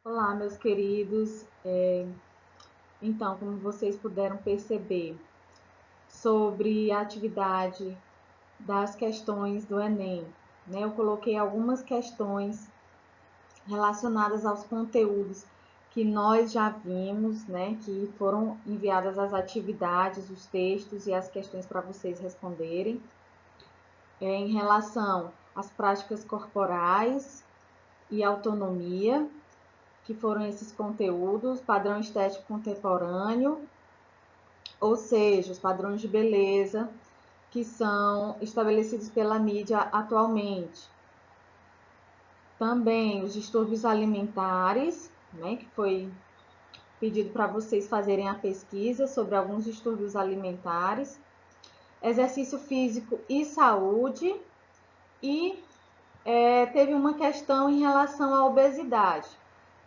Olá, meus queridos. Então, como vocês puderam perceber, sobre a atividade das questões do Enem, né? Eu coloquei algumas questões relacionadas aos conteúdos que nós já vimos, né? Que foram enviadas as atividades, os textos e as questões para vocês responderem. Em relação às práticas corporais e autonomia, que foram esses conteúdos, padrão estético contemporâneo, ou seja, os padrões de beleza que são estabelecidos pela mídia atualmente. Também os distúrbios alimentares, né, que foi pedido para vocês fazerem a pesquisa sobre alguns distúrbios alimentares, exercício físico e saúde, e teve uma questão em relação à obesidade.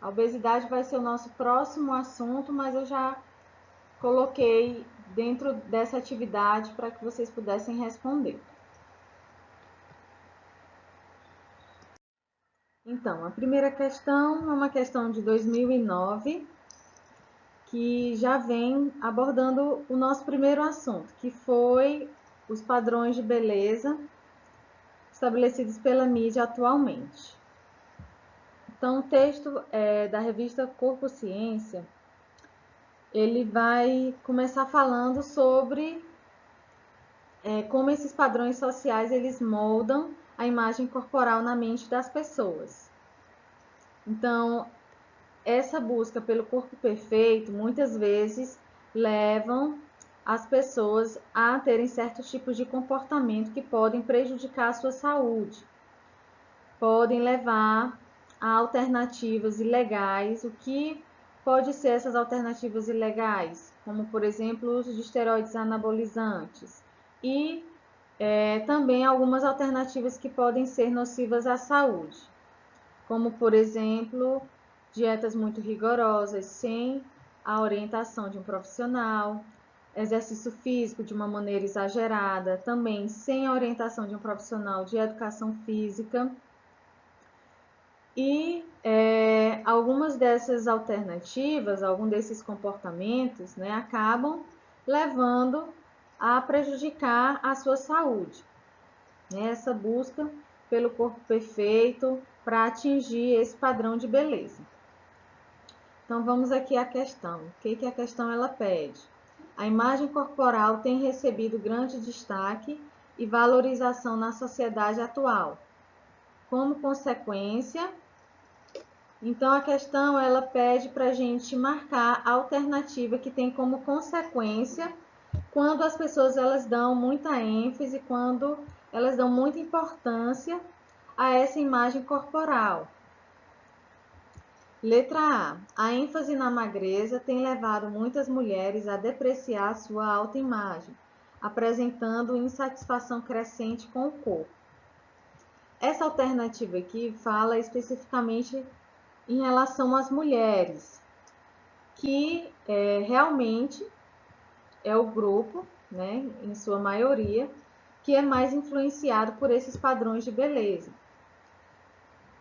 A obesidade vai ser o nosso próximo assunto, mas eu já coloquei dentro dessa atividade para que vocês pudessem responder. Então, a primeira questão é uma questão de 2009, que já vem abordando o nosso primeiro assunto, que foi os padrões de beleza estabelecidos pela mídia atualmente. Então, o texto da revista Corpo Ciência, ele vai começar falando sobre como esses padrões sociais eles moldam a imagem corporal na mente das pessoas. Então, essa busca pelo corpo perfeito muitas vezes levam as pessoas a terem certos tipos de comportamento que podem prejudicar a sua saúde, podem levar a alternativas ilegais. O que pode ser essas alternativas ilegais? Como, por exemplo, o uso de esteroides anabolizantes e também algumas alternativas que podem ser nocivas à saúde, como, por exemplo, dietas muito rigorosas sem a orientação de um profissional, exercício físico de uma maneira exagerada, também sem a orientação de um profissional de educação física. E algumas dessas alternativas, alguns desses comportamentos, né, acabam levando a prejudicar a sua saúde. Essa busca pelo corpo perfeito para atingir esse padrão de beleza. Então vamos aqui à questão. O que a questão ela pede? A imagem corporal tem recebido grande destaque e valorização na sociedade atual. Como consequência, então a questão ela pede para a gente marcar a alternativa que tem como consequência quando as pessoas elas dão muita ênfase, quando elas dão muita importância a essa imagem corporal. Letra A. A ênfase na magreza tem levado muitas mulheres a depreciar sua autoimagem, apresentando insatisfação crescente com o corpo. Essa alternativa aqui fala especificamente em relação às mulheres, que realmente é o grupo, né, em sua maioria, que é mais influenciado por esses padrões de beleza.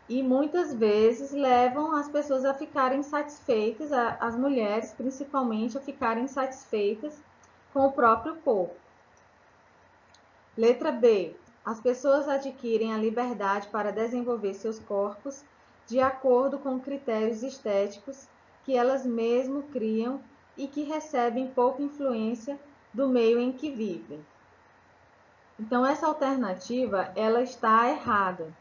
E muitas vezes levam as pessoas a ficarem insatisfeitas, as mulheres principalmente, a ficarem insatisfeitas com o próprio corpo. Letra B. As pessoas adquirem a liberdade para desenvolver seus corpos de acordo com critérios estéticos que elas mesmas criam e que recebem pouca influência do meio em que vivem. Então essa alternativa ela está errada.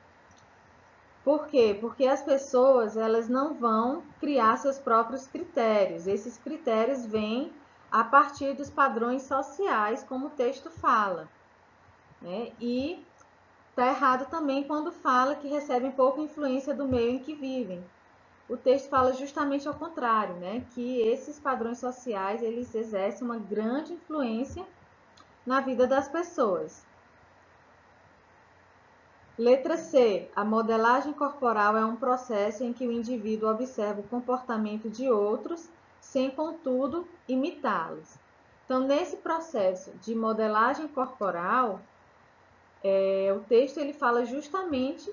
Por quê? Porque as pessoas elas não vão criar seus próprios critérios. Esses critérios vêm a partir dos padrões sociais, como o texto fala, né? E está errado também quando fala que recebem pouca influência do meio em que vivem. O texto fala justamente ao contrário, né? Que esses padrões sociais eles exercem uma grande influência na vida das pessoas. Letra C. A modelagem corporal é um processo em que o indivíduo observa o comportamento de outros, sem, contudo, imitá-los. Então, nesse processo de modelagem corporal, o texto ele fala justamente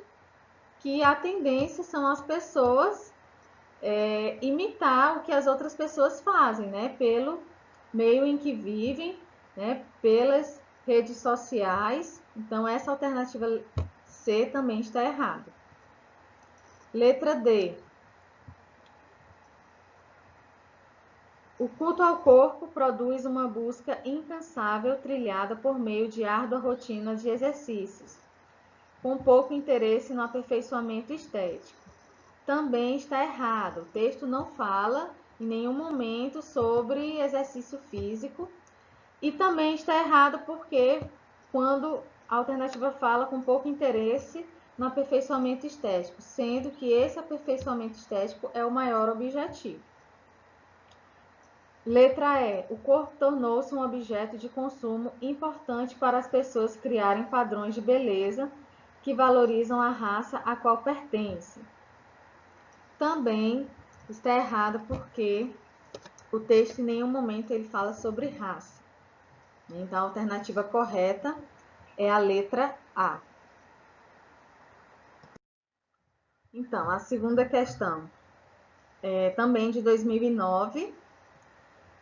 que a tendência são as pessoas imitar o que as outras pessoas fazem, né? Pelo meio em que vivem, né? Pelas redes sociais. Então, essa alternativa C também está errada. Letra D. O culto ao corpo produz uma busca incansável trilhada por meio de árdua rotina de exercícios, com pouco interesse no aperfeiçoamento estético. Também está errado. O texto não fala em nenhum momento sobre exercício físico. E também está errado porque quando a alternativa fala com pouco interesse no aperfeiçoamento estético, sendo que esse aperfeiçoamento estético é o maior objetivo. Letra E. O corpo tornou-se um objeto de consumo importante para as pessoas criarem padrões de beleza que valorizam a raça a qual pertencem. Também está errado porque o texto em nenhum momento ele fala sobre raça. Então, a alternativa correta é a letra A. Então, a segunda questão é também de 2009.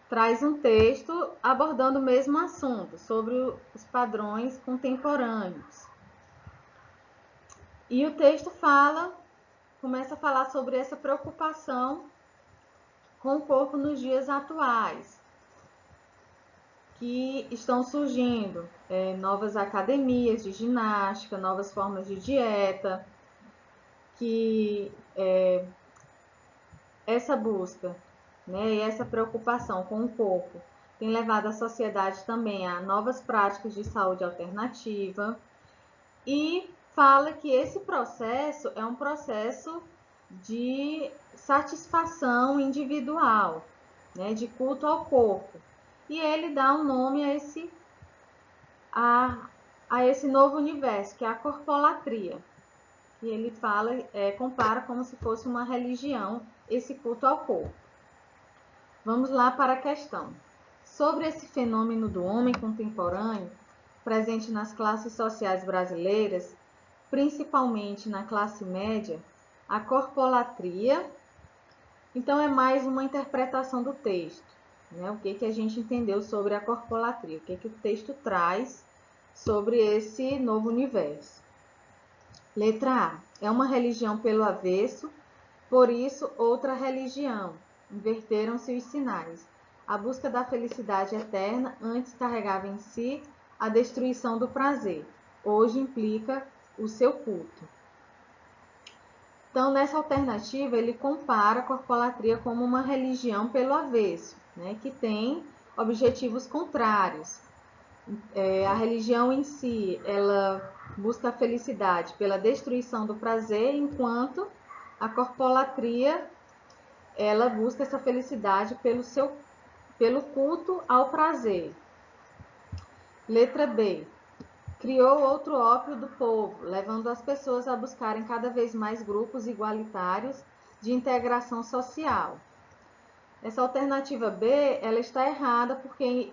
Traz um texto abordando o mesmo assunto, sobre os padrões contemporâneos. E o texto começa a falar sobre essa preocupação com o corpo nos dias atuais, que estão surgindo novas academias de ginástica, novas formas de dieta, que essa busca, né, e essa preocupação com o corpo tem levado a sociedade também a novas práticas de saúde alternativa e fala que esse processo é um processo de satisfação individual, né, de culto ao corpo. E ele dá um nome a esse novo universo, que é a corpolatria. E ele compara como se fosse uma religião esse culto ao corpo. Vamos lá para a questão. Sobre esse fenômeno do homem contemporâneo, presente nas classes sociais brasileiras, principalmente na classe média, a corpolatria. Então, é mais uma interpretação do texto, né? O que a gente entendeu sobre a corpolatria, o que o texto traz sobre esse novo universo. Letra A. É uma religião pelo avesso, por isso outra religião. Inverteram-se os sinais. A busca da felicidade eterna antes carregava em si a destruição do prazer. Hoje implica o seu culto. Então, nessa alternativa, ele compara a corpolatria como uma religião pelo avesso, né, que tem objetivos contrários. A religião em si, ela busca a felicidade pela destruição do prazer, enquanto a corpolatria, ela busca essa felicidade pelo culto ao prazer. Letra B. Criou outro ópio do povo, levando as pessoas a buscarem cada vez mais grupos igualitários de integração social. Essa alternativa B, ela está errada porque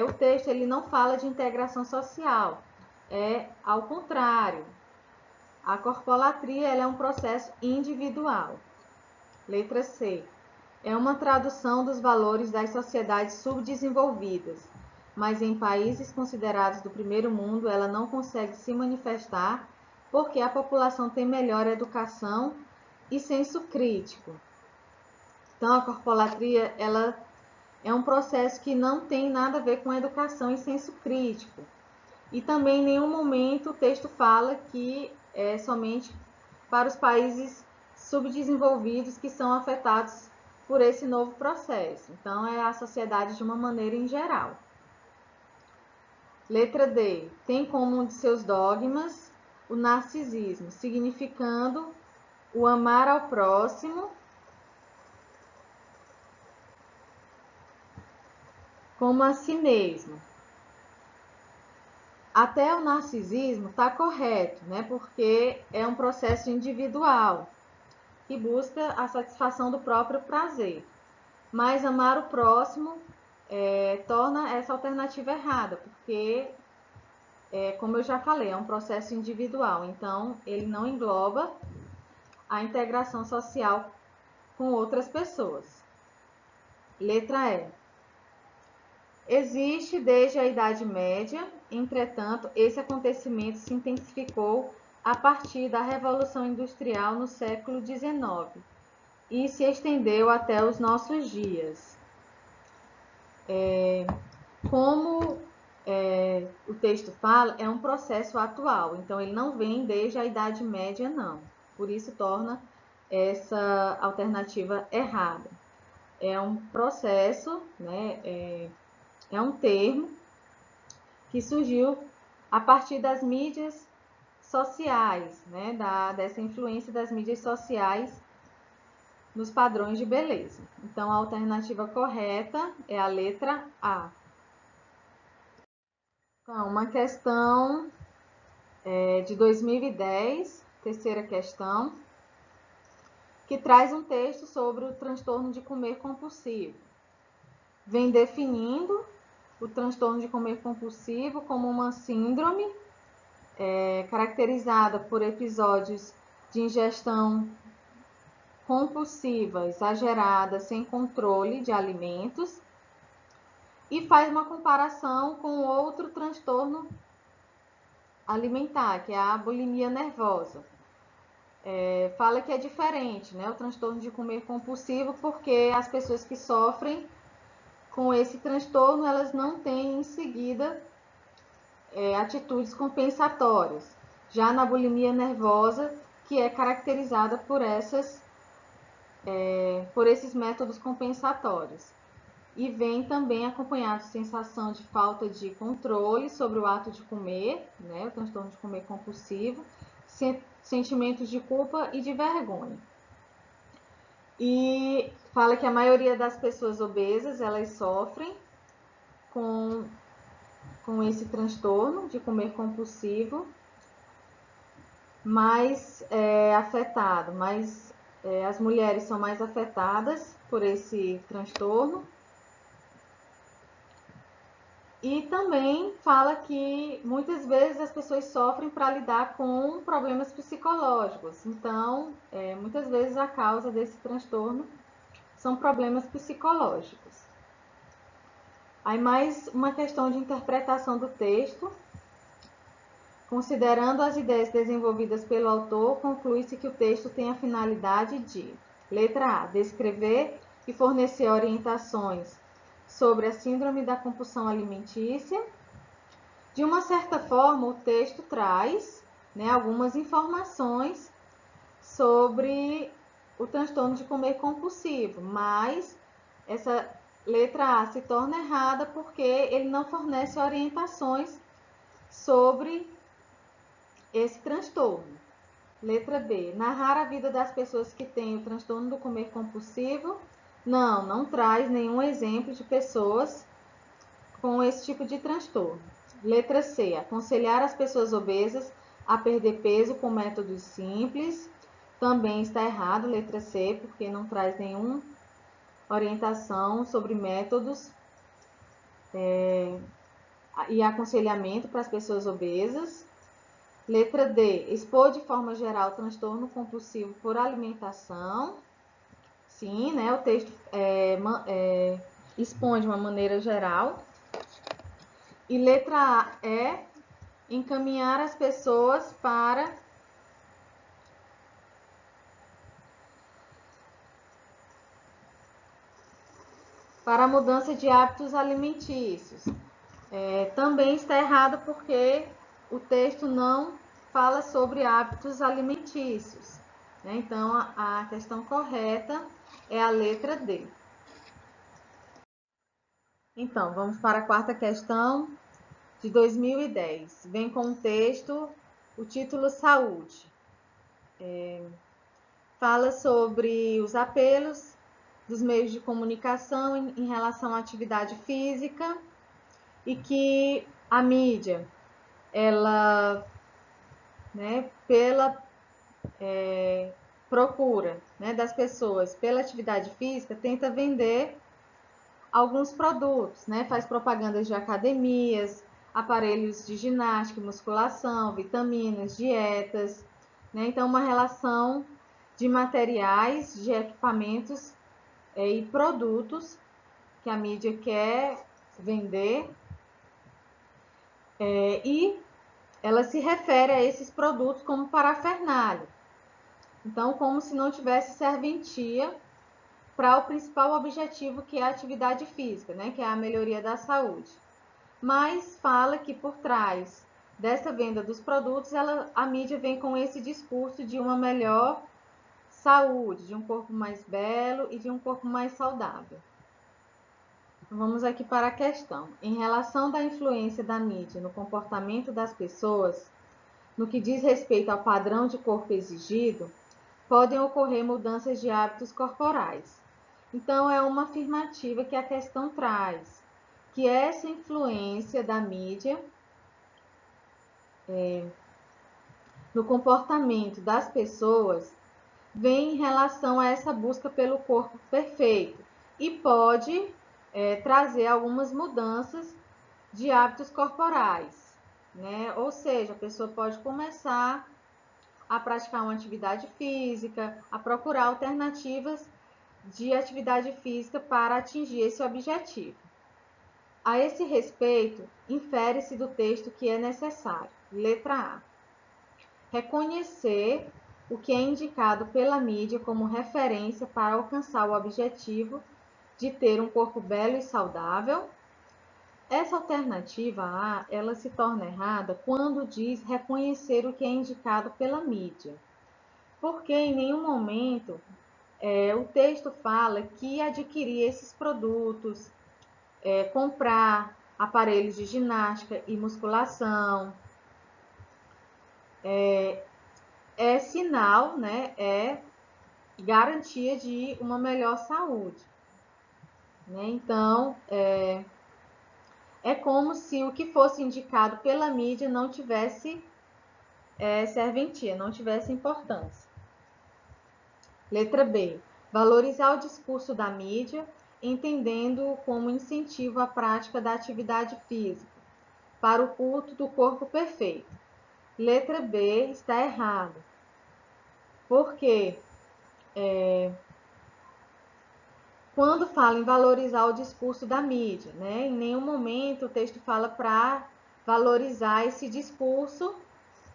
o texto ele não fala de integração social. Ao contrário. A corpolatria ela é um processo individual. Letra C. É uma tradução dos valores das sociedades subdesenvolvidas, mas em países considerados do primeiro mundo ela não consegue se manifestar porque a população tem melhor educação e senso crítico. Então, a corpolatria ela é um processo que não tem nada a ver com educação e senso crítico. E também em nenhum momento o texto fala que é somente para os países subdesenvolvidos que são afetados por esse novo processo. Então, é a sociedade de uma maneira em geral. Letra D. Tem como um de seus dogmas o narcisismo, significando o amar ao próximo como a si mesmo. Até o narcisismo está correto, né? Porque é um processo individual que busca a satisfação do próprio prazer. Mas amar o próximo torna essa alternativa errada, porque, como eu já falei, é um processo individual. Então, ele não engloba a integração social com outras pessoas. Letra E. Existe desde a Idade Média, entretanto, esse acontecimento se intensificou a partir da Revolução Industrial no século XIX e se estendeu até os nossos dias. Como o texto fala, é um processo atual, então ele não vem desde a Idade Média, não. Por isso torna essa alternativa errada. É um processo, né, é um termo que surgiu a partir das mídias sociais, né, dessa influência das mídias sociais nos padrões de beleza. Então, a alternativa correta é a letra A. Então, uma questão de 2010, terceira questão, que traz um texto sobre o transtorno de comer compulsivo. Vem definindo o transtorno de comer compulsivo como uma síndrome caracterizada por episódios de ingestão compulsiva, exagerada, sem controle de alimentos, e faz uma comparação com outro transtorno alimentar, que é a bulimia nervosa. Fala que é diferente, né, o transtorno de comer compulsivo, porque as pessoas que sofrem com esse transtorno, elas não têm em seguida atitudes compensatórias. Já na bulimia nervosa, que é caracterizada por esses métodos compensatórios. E vem também acompanhado de sensação de falta de controle sobre o ato de comer, né, o transtorno de comer compulsivo, sentimentos de culpa e de vergonha. E fala que a maioria das pessoas obesas, elas sofrem com esse transtorno de comer compulsivo, mais afetado, as mulheres são mais afetadas por esse transtorno. E também fala que muitas vezes as pessoas sofrem para lidar com problemas psicológicos. Então, muitas vezes a causa desse transtorno são problemas psicológicos. Aí mais uma questão de interpretação do texto. Considerando as ideias desenvolvidas pelo autor, conclui-se que o texto tem a finalidade de: letra A, descrever e fornecer orientações sobre a síndrome da compulsão alimentícia. De uma certa forma, o texto traz, né, algumas informações sobre o transtorno de comer compulsivo, mas essa letra A se torna errada porque ele não fornece orientações sobre esse transtorno. Letra B, narrar a vida das pessoas que têm o transtorno do comer compulsivo. Não traz nenhum exemplo de pessoas com esse tipo de transtorno. Letra C, aconselhar as pessoas obesas a perder peso com métodos simples. Também está errado, letra C, porque não traz nenhuma orientação sobre métodos e aconselhamento para as pessoas obesas. Letra D, expor de forma geral o transtorno compulsivo por alimentação. Sim, né? O texto expõe de uma maneira geral. E letra A é encaminhar as pessoas para a mudança de hábitos alimentícios. Também está errado porque o texto não fala sobre hábitos alimentícios, né? Então, a questão correta é a letra D. Então, vamos para a quarta questão de 2010. Vem com o texto, o título Saúde. Fala sobre os apelos dos meios de comunicação em relação à atividade física e que a mídia, ela, né, pela procura, né, das pessoas pela atividade física, tenta vender alguns produtos, né, faz propagandas de academias, aparelhos de ginástica, musculação, vitaminas, dietas, né, então uma relação de materiais, de equipamentos e produtos que a mídia quer vender, e ela se refere a esses produtos como parafernália. Então, como se não tivesse serventia para o principal objetivo, que é a atividade física, né, que é a melhoria da saúde. Mas fala que por trás dessa venda dos produtos, a mídia vem com esse discurso de uma melhor saúde, de um corpo mais belo e de um corpo mais saudável. Vamos aqui para a questão. Em relação da influência da mídia no comportamento das pessoas, no que diz respeito ao padrão de corpo exigido, podem ocorrer mudanças de hábitos corporais. Então, é uma afirmativa que a questão traz, que essa influência da mídia no comportamento das pessoas vem em relação a essa busca pelo corpo perfeito e pode trazer algumas mudanças de hábitos corporais, né? Ou seja, a pessoa pode começar a praticar uma atividade física, a procurar alternativas de atividade física para atingir esse objetivo. A esse respeito, infere-se do texto que é necessário. Letra A. Reconhecer o que é indicado pela mídia como referência para alcançar o objetivo de ter um corpo belo e saudável. Essa alternativa A, ela se torna errada quando diz reconhecer o que é indicado pela mídia, porque em nenhum momento o texto fala que adquirir esses produtos, comprar aparelhos de ginástica e musculação, é sinal, né, é garantia de uma melhor saúde. Né? Então, é como se o que fosse indicado pela mídia não tivesse serventia, não tivesse importância. Letra B. Valorizar o discurso da mídia, entendendo-o como incentivo à prática da atividade física, para o culto do corpo perfeito. Letra B está errado. Porque quando fala em valorizar o discurso da mídia, né, em nenhum momento o texto fala para valorizar esse discurso,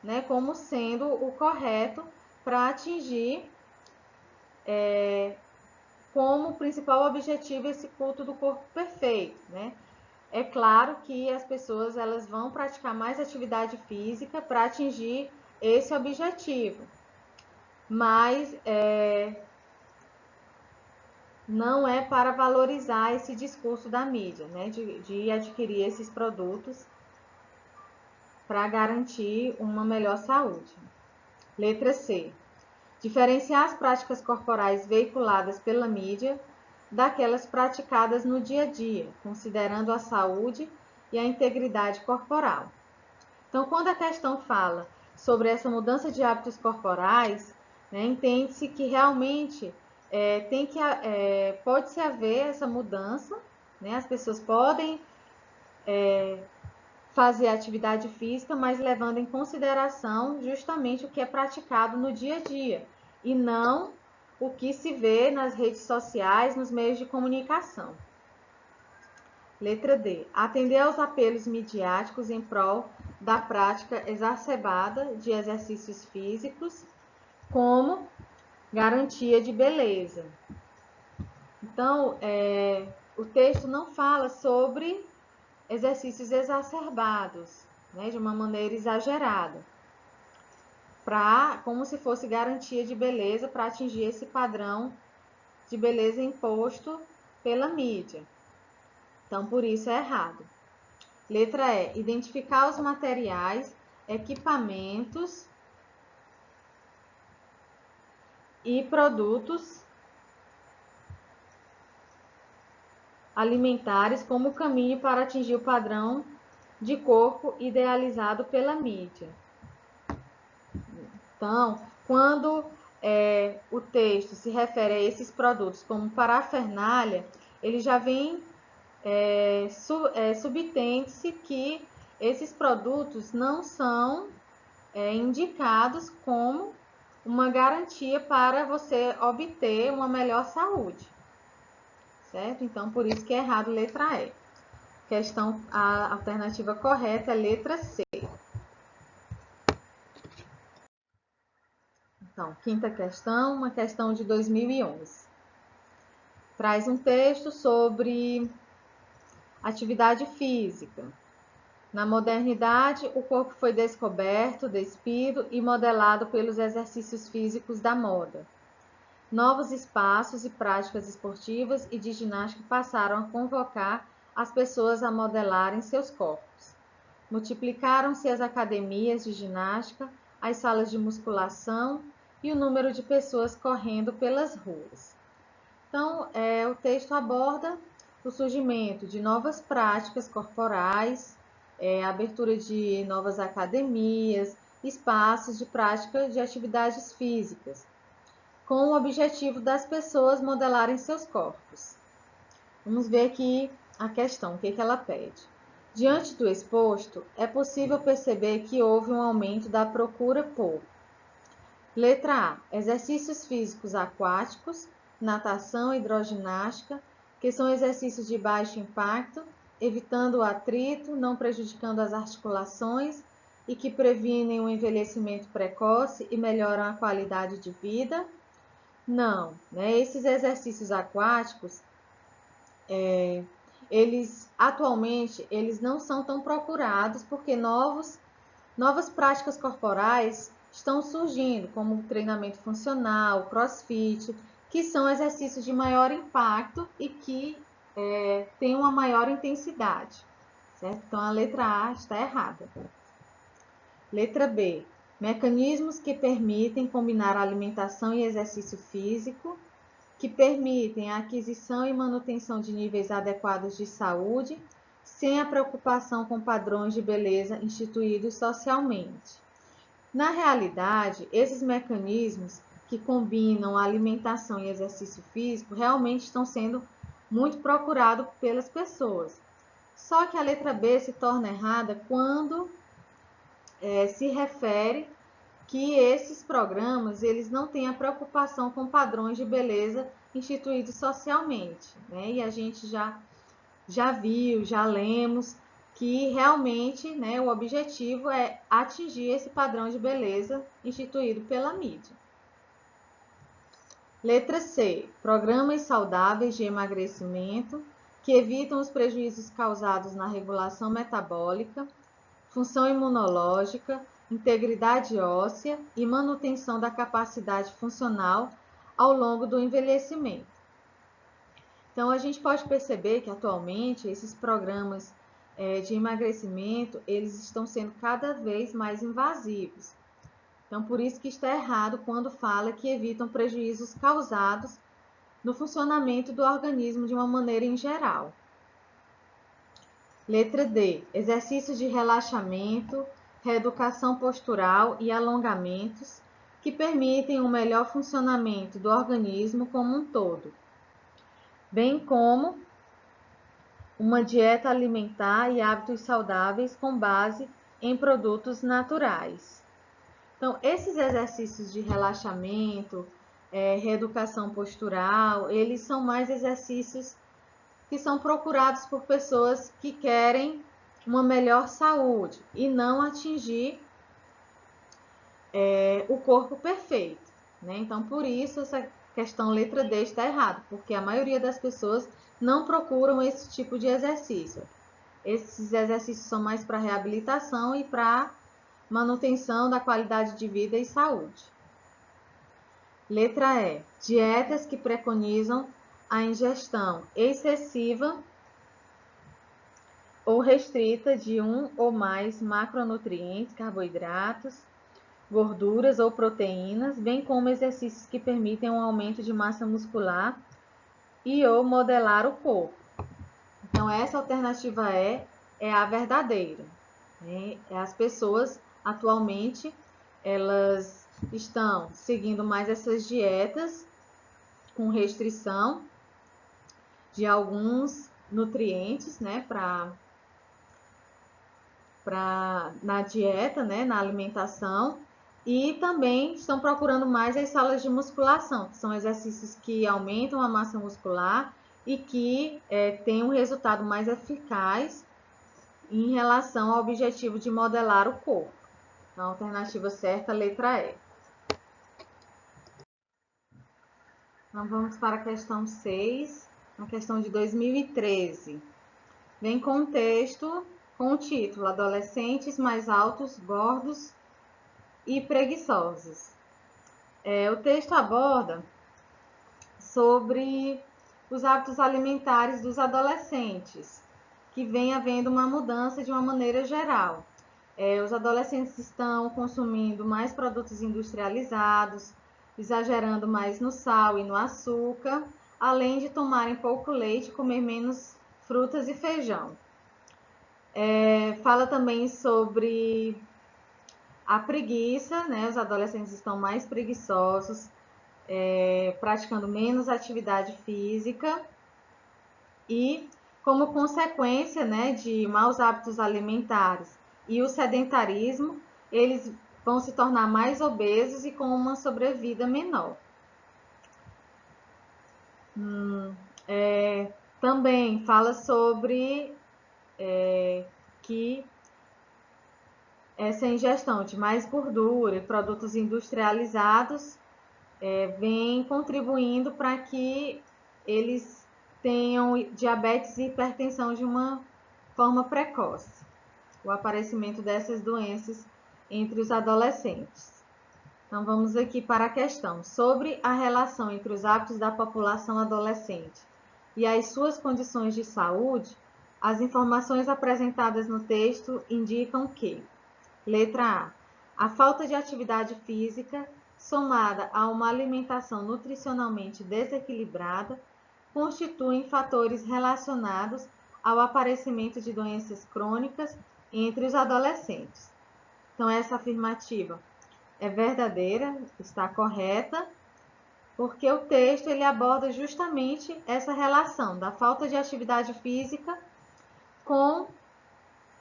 né, como sendo o correto para atingir como principal objetivo esse culto do corpo perfeito, né? É claro que as pessoas elas vão praticar mais atividade física para atingir esse objetivo, mas não é para valorizar esse discurso da mídia, né? De adquirir esses produtos para garantir uma melhor saúde. Letra C. Diferenciar as práticas corporais veiculadas pela mídia daquelas praticadas no dia a dia, considerando a saúde e a integridade corporal. Então, quando a questão fala sobre essa mudança de hábitos corporais, né, entende-se que realmente pode-se haver essa mudança, né, as pessoas podem fazer atividade física, mas levando em consideração justamente o que é praticado no dia a dia e não o que se vê nas redes sociais, nos meios de comunicação. Letra D. Atender aos apelos midiáticos em prol da prática exacerbada de exercícios físicos como garantia de beleza. Então, o texto não fala sobre exercícios exacerbados, né, de uma maneira exagerada, como se fosse garantia de beleza para atingir esse padrão de beleza imposto pela mídia. Então, por isso é errado. Letra E. Identificar os materiais, equipamentos e produtos alimentares como caminho para atingir o padrão de corpo idealizado pela mídia. Então, quando o texto se refere a esses produtos como parafernália, ele já vem subtende-se que esses produtos não são indicados como uma garantia para você obter uma melhor saúde, certo? Então, por isso que é errado letra E. A alternativa correta é letra C. Então, quinta questão, uma questão de 2011. Traz um texto sobre atividade física. Na modernidade, o corpo foi descoberto, despido e modelado pelos exercícios físicos da moda. Novos espaços e práticas esportivas e de ginástica passaram a convocar as pessoas a modelarem seus corpos. Multiplicaram-se as academias de ginástica, as salas de musculação e o número de pessoas correndo pelas ruas. Então, o texto aborda o surgimento de novas práticas corporais, a abertura de novas academias, espaços de prática de atividades físicas, com o objetivo das pessoas modelarem seus corpos. Vamos ver aqui a questão, o que ela pede. Diante do exposto, é possível perceber que houve um aumento da procura por: letra A, exercícios físicos aquáticos, natação e hidroginástica, que são exercícios de baixo impacto, evitando o atrito, não prejudicando as articulações e que previnem o envelhecimento precoce e melhoram a qualidade de vida. Não, né? Esses exercícios aquáticos, eles atualmente eles não são tão procurados porque novas práticas corporais estão surgindo, como o treinamento funcional, crossfit, que são exercícios de maior impacto e que têm uma maior intensidade, certo? Então a letra A está errada. Letra B, mecanismos que permitem combinar alimentação e exercício físico, que permitem a aquisição e manutenção de níveis adequados de saúde, sem a preocupação com padrões de beleza instituídos socialmente. Na realidade, esses mecanismos que combinam alimentação e exercício físico realmente estão sendo muito procurados pelas pessoas. Só que a letra B se torna errada quando se refere que esses programas eles não têm a preocupação com padrões de beleza instituídos socialmente, né? E a gente já viu, já lemos que realmente, né, o objetivo é atingir esse padrão de beleza instituído pela mídia. Letra C, programas saudáveis de emagrecimento que evitam os prejuízos causados na regulação metabólica, função imunológica, integridade óssea e manutenção da capacidade funcional ao longo do envelhecimento. Então, a gente pode perceber que atualmente esses programas de emagrecimento, eles estão sendo cada vez mais invasivos. Então, por isso que está errado quando fala que evitam prejuízos causados no funcionamento do organismo de uma maneira em geral. Letra D, exercícios de relaxamento, reeducação postural e alongamentos que permitem um melhor funcionamento do organismo como um todo, bem como uma dieta alimentar e hábitos saudáveis com base em produtos naturais. Então, esses exercícios de relaxamento, reeducação postural, eles são mais exercícios que são procurados por pessoas que querem uma melhor saúde e não atingir o corpo perfeito, né? Então, por isso, essa questão letra D está errada, porque a maioria das pessoas não procuram esse tipo de exercício. Esses exercícios são mais para reabilitação e para manutenção da qualidade de vida e saúde. Letra E, dietas que preconizam a ingestão excessiva ou restrita de um ou mais macronutrientes, carboidratos, gorduras ou proteínas, bem como exercícios que permitem um aumento de massa muscular e ou modelar o corpo. Então, essa alternativa é a verdadeira. Né? As pessoas, atualmente, elas estão seguindo mais essas dietas com restrição de alguns nutrientes, né, na dieta, né, na alimentação, E também estão procurando mais as salas de musculação, que são exercícios que aumentam a massa muscular e que têm um resultado mais eficaz em relação ao objetivo de modelar o corpo. Então, a alternativa certa, letra E. Então, vamos para a questão 6, a questão de 2013. Vem com o texto, com o título, Adolescentes mais altos, gordos e preguiçosos. O texto aborda sobre os hábitos alimentares dos adolescentes, que vem havendo uma mudança de uma maneira geral. Os adolescentes estão consumindo mais produtos industrializados, exagerando mais no sal e no açúcar, além de tomarem pouco leite e comer menos frutas e feijão. Fala também sobre a preguiça, né? Os adolescentes estão mais preguiçosos, praticando menos atividade física e, como consequência, né, de maus hábitos alimentares e o sedentarismo, eles vão se tornar mais obesos e com uma sobrevida menor. Também fala sobre que essa ingestão de mais gordura e produtos industrializados vem contribuindo para que eles tenham diabetes e hipertensão de uma forma precoce, o aparecimento dessas doenças entre os adolescentes. Então, vamos aqui para a questão sobre a relação entre os hábitos da população adolescente e as suas condições de saúde. As informações apresentadas no texto indicam que, letra A, a falta de atividade física, somada a uma alimentação nutricionalmente desequilibrada, constituem fatores relacionados ao aparecimento de doenças crônicas entre os adolescentes. Então, essa afirmativa é verdadeira, está correta, porque o texto ele aborda justamente essa relação da falta de atividade física com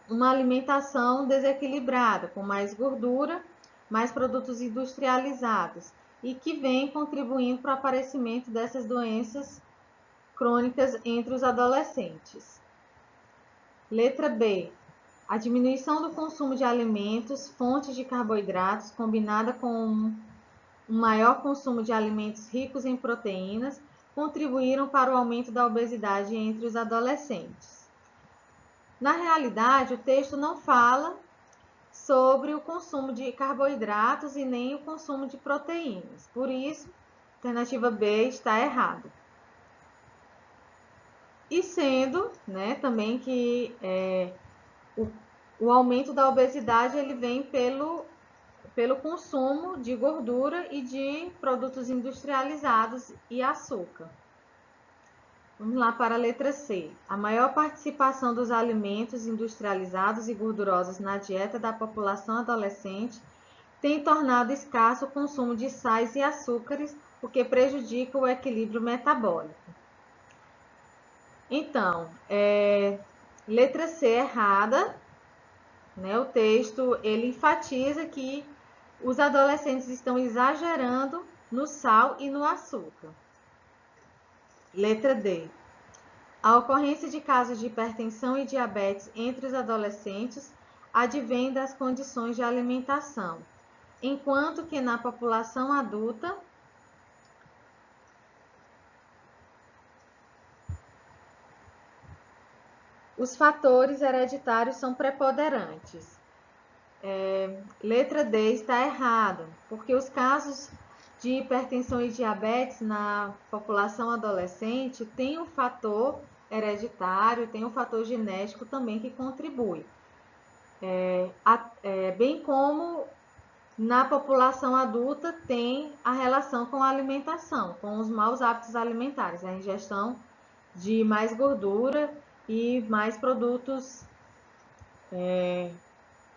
uma alimentação desequilibrada, com mais gordura, mais produtos industrializados, e que vem contribuindo para o aparecimento dessas doenças crônicas entre os adolescentes. Letra B. A diminuição do consumo de alimentos, fontes de carboidratos, combinada com um maior consumo de alimentos ricos em proteínas, contribuíram para o aumento da obesidade entre os adolescentes. Na realidade, o texto não fala sobre o consumo de carboidratos e nem o consumo de proteínas. Por isso, a alternativa B está errada. E sendo, né, também que o aumento da obesidade ele vem pelo consumo de gordura e de produtos industrializados e açúcar. Vamos lá para a letra C. A maior participação dos alimentos industrializados e gordurosos na dieta da população adolescente tem tornado escasso o consumo de sais e açúcares, o que prejudica o equilíbrio metabólico. Então, letra C errada, né? O texto ele enfatiza que os adolescentes estão exagerando no sal e no açúcar. Letra D. A ocorrência de casos de hipertensão e diabetes entre os adolescentes advém das condições de alimentação, enquanto que na população adulta os fatores hereditários são preponderantes. Letra D está errada, porque os casos de hipertensão e diabetes na população adolescente tem um fator hereditário, tem um fator genético também que contribui. Bem como na população adulta tem a relação com a alimentação, com os maus hábitos alimentares, a ingestão de mais gordura e mais produtos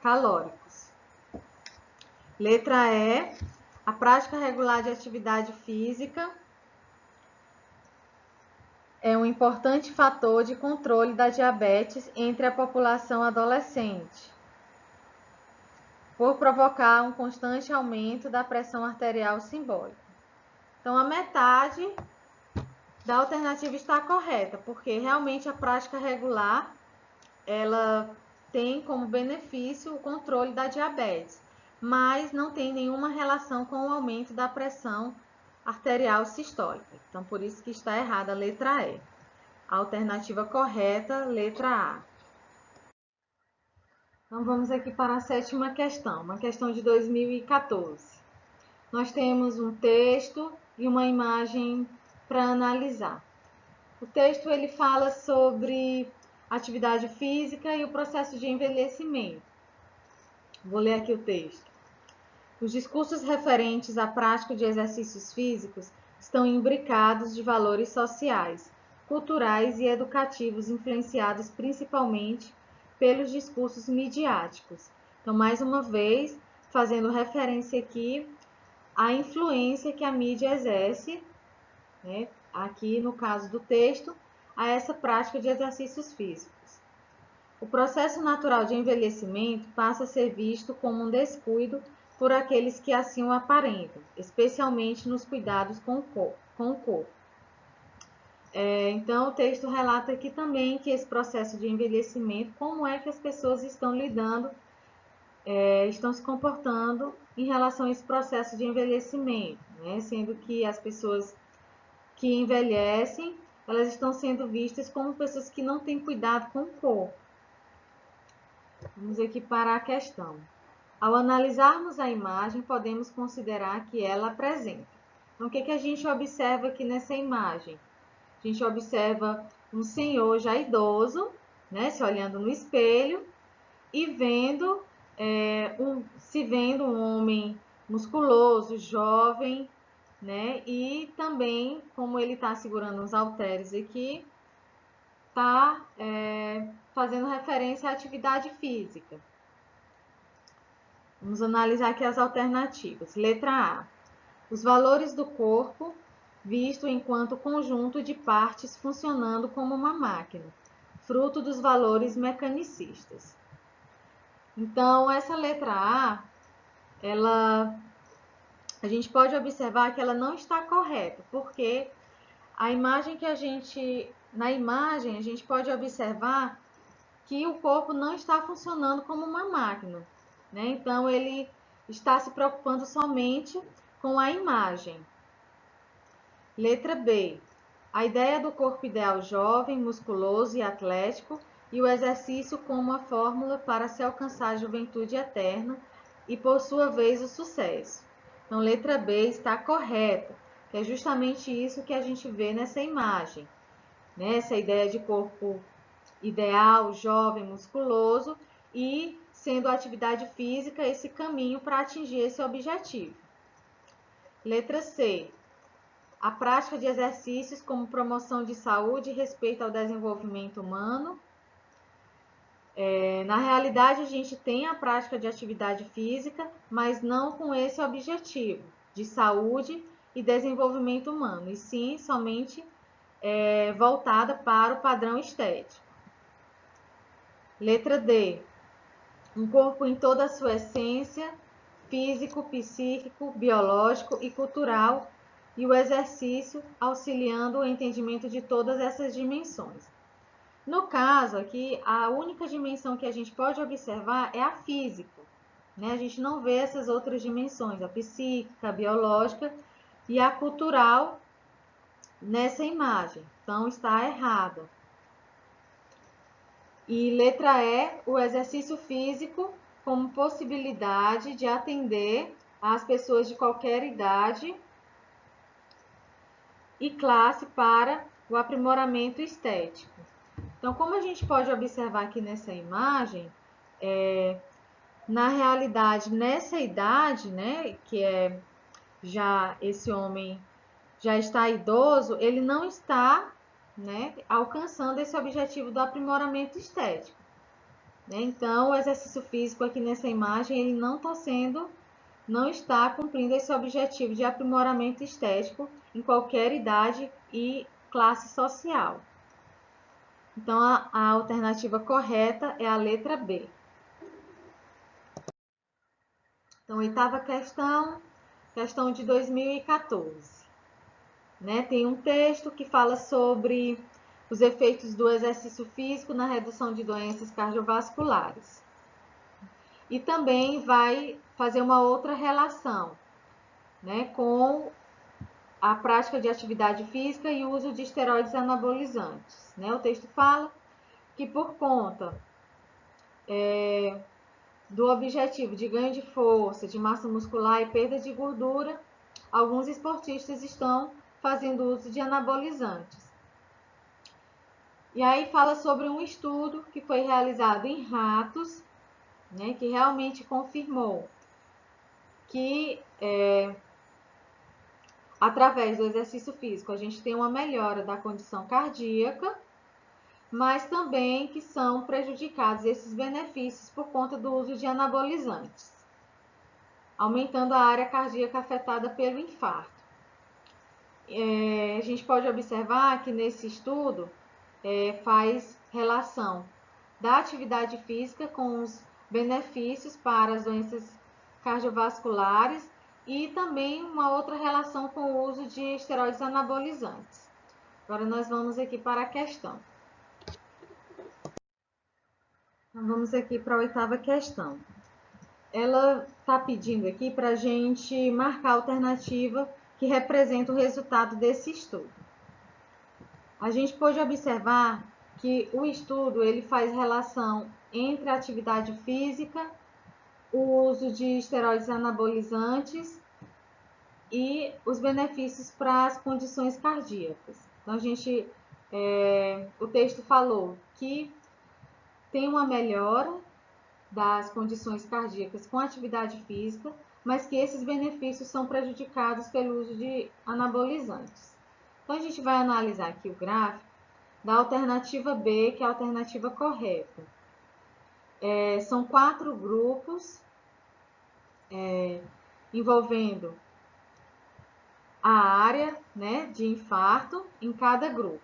calóricos. Letra E, a prática regular de atividade física é um importante fator de controle da diabetes entre a população adolescente. por provocar um constante aumento da pressão arterial simbólica. Então, a metade da alternativa está correta, porque realmente a prática regular, ela tem como benefício o controle da diabetes, mas não tem nenhuma relação com o aumento da pressão arterial sistólica. Então, por isso que está errada a letra E. A alternativa correta, letra A. Então, vamos aqui para a sétima questão, uma questão de 2014. Nós temos um texto e uma imagem para analisar. O texto ele fala sobre atividade física e o processo de envelhecimento. Vou ler aqui o texto. Os discursos referentes à prática de exercícios físicos estão imbricados de valores sociais, culturais e educativos influenciados principalmente pelos discursos midiáticos. Então, mais uma vez, fazendo referência aqui à influência que a mídia exerce, né, aqui no caso do texto, a essa prática de exercícios físicos. O processo natural de envelhecimento passa a ser visto como um descuido por aqueles que assim o aparentam, especialmente nos cuidados com o corpo. Então, o texto relata aqui também que esse processo de envelhecimento, como é que as pessoas estão lidando, estão se comportando em relação a esse processo de envelhecimento, né? Sendo que as pessoas que envelhecem, elas estão sendo vistas como pessoas que não têm cuidado com o corpo. Vamos aqui para a questão. Ao analisarmos a imagem, podemos considerar que ela apresenta. Então, o que a gente observa aqui nessa imagem? A gente observa um senhor já idoso, né, se olhando no espelho e vendo, se vendo um homem musculoso, jovem, né, e também, como ele está segurando uns halteres aqui, está fazendo referência à atividade física. Vamos analisar aqui as alternativas. Letra A. Os valores do corpo visto enquanto conjunto de partes funcionando como uma máquina, fruto dos valores mecanicistas. Então, essa letra A, a gente pode observar que ela não está correta, porque na imagem a gente pode observar que o corpo não está funcionando como uma máquina, né? Então, ele está se preocupando somente com a imagem. Letra B. A ideia do corpo ideal jovem, musculoso e atlético e o exercício como a fórmula para se alcançar a juventude eterna e, por sua vez, o sucesso. Então, letra B está correta, que é justamente isso que a gente vê nessa imagem, né? Essa ideia de corpo ideal, jovem, musculoso e sendo a atividade física esse caminho para atingir esse objetivo. Letra C. A prática de exercícios como promoção de saúde e respeito ao desenvolvimento humano. Na realidade, a gente tem a prática de atividade física, mas não com esse objetivo de saúde e desenvolvimento humano, e sim somente voltada para o padrão estético. Letra D. Um corpo em toda a sua essência, físico, psíquico, biológico e cultural, e o exercício auxiliando o entendimento de todas essas dimensões. No caso aqui, a única dimensão que a gente pode observar é a física, né? A gente não vê essas outras dimensões, a psíquica, a biológica e a cultural nessa imagem. Então, está errada. E letra E, o exercício físico como possibilidade de atender às pessoas de qualquer idade e classe para o aprimoramento estético. Então, como a gente pode observar aqui nessa imagem, na realidade, nessa idade, né, que é já esse homem já está idoso, ele não está, né, alcançando esse objetivo do aprimoramento estético. Então, o exercício físico aqui nessa imagem, ele não está cumprindo esse objetivo de aprimoramento estético em qualquer idade e classe social. Então, a alternativa correta é a letra B. Então, oitava questão, questão de 2014. Né? Tem um texto que fala sobre os efeitos do exercício físico na redução de doenças cardiovasculares. E também vai fazer uma outra relação, né, com a prática de atividade física e o uso de esteroides anabolizantes. Né? O texto fala que por conta do objetivo de ganho de força, de massa muscular e perda de gordura, alguns esportistas estão fazendo uso de anabolizantes. E aí fala sobre um estudo que foi realizado em ratos, né, que realmente confirmou que através do exercício físico a gente tem uma melhora da condição cardíaca, mas também que são prejudicados esses benefícios por conta do uso de anabolizantes, aumentando a área cardíaca afetada pelo infarto. A gente pode observar que nesse estudo faz relação da atividade física com os benefícios para as doenças cardiovasculares e também uma outra relação com o uso de esteroides anabolizantes. Agora nós vamos aqui para a questão. Então, vamos aqui para a oitava questão. Ela está pedindo aqui para a gente marcar a alternativa que representa o resultado desse estudo. A gente pode observar que o estudo ele faz relação entre a atividade física, o uso de esteroides anabolizantes e os benefícios para as condições cardíacas. Então, o texto falou que tem uma melhora das condições cardíacas com atividade física, mas que esses benefícios são prejudicados pelo uso de anabolizantes. Então, a gente vai analisar aqui o gráfico da alternativa B, que é a alternativa correta. São 4 grupos envolvendo a área, né, de infarto em cada grupo.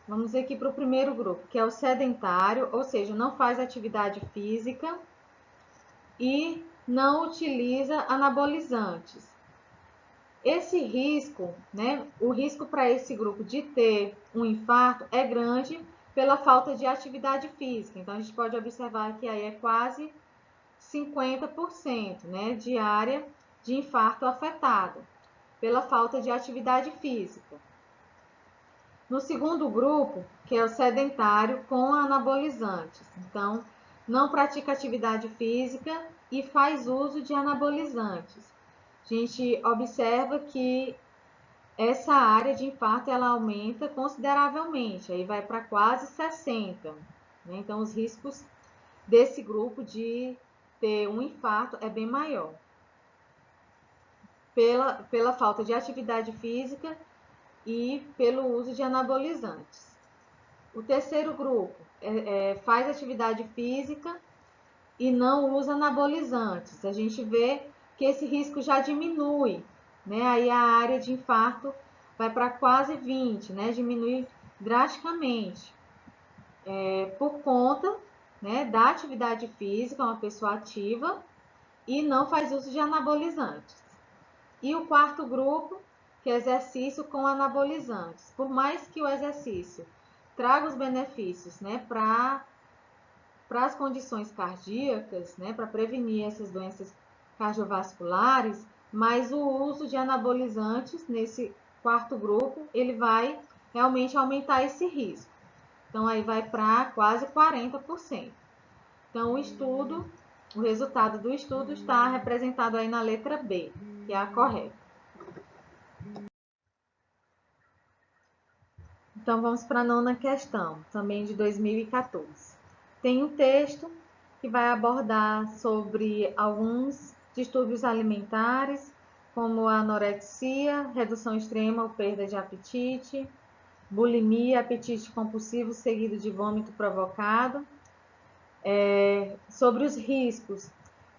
Vamos aqui para o primeiro grupo, que é o sedentário, ou seja, não faz atividade física e não utiliza anabolizantes. Esse risco, né, o risco para esse grupo de ter um infarto é grande pela falta de atividade física. Então, a gente pode observar que aí é quase 50%, né, de área de infarto afetada pela falta de atividade física. No segundo grupo, que é o sedentário com anabolizantes. Então, não pratica atividade física e faz uso de anabolizantes. A gente observa que essa área de infarto ela aumenta consideravelmente, aí vai para quase 60%. Né? Então, os riscos desse grupo de ter um infarto é bem maior. Pela falta de atividade física e pelo uso de anabolizantes. O terceiro grupo faz atividade física e não usa anabolizantes. A gente vê que esse risco já diminui, né? Aí a área de infarto vai para quase 20, né? Diminui drasticamente. Por conta, né, da atividade física, uma pessoa ativa e não faz uso de anabolizantes. E o quarto grupo, que é exercício com anabolizantes. Por mais que o exercício traga os benefícios, né, para as condições cardíacas, né, para prevenir essas doenças cardiovasculares, mas o uso de anabolizantes nesse quarto grupo, ele vai realmente aumentar esse risco. Então, aí vai para quase 40%. Então, o resultado do estudo está representado aí na letra B, que é a correta. Então, vamos para a nona questão, também de 2014. Tem um texto que vai abordar sobre alguns distúrbios alimentares, como a anorexia, redução extrema ou perda de apetite, bulimia, apetite compulsivo seguido de vômito provocado, sobre os riscos,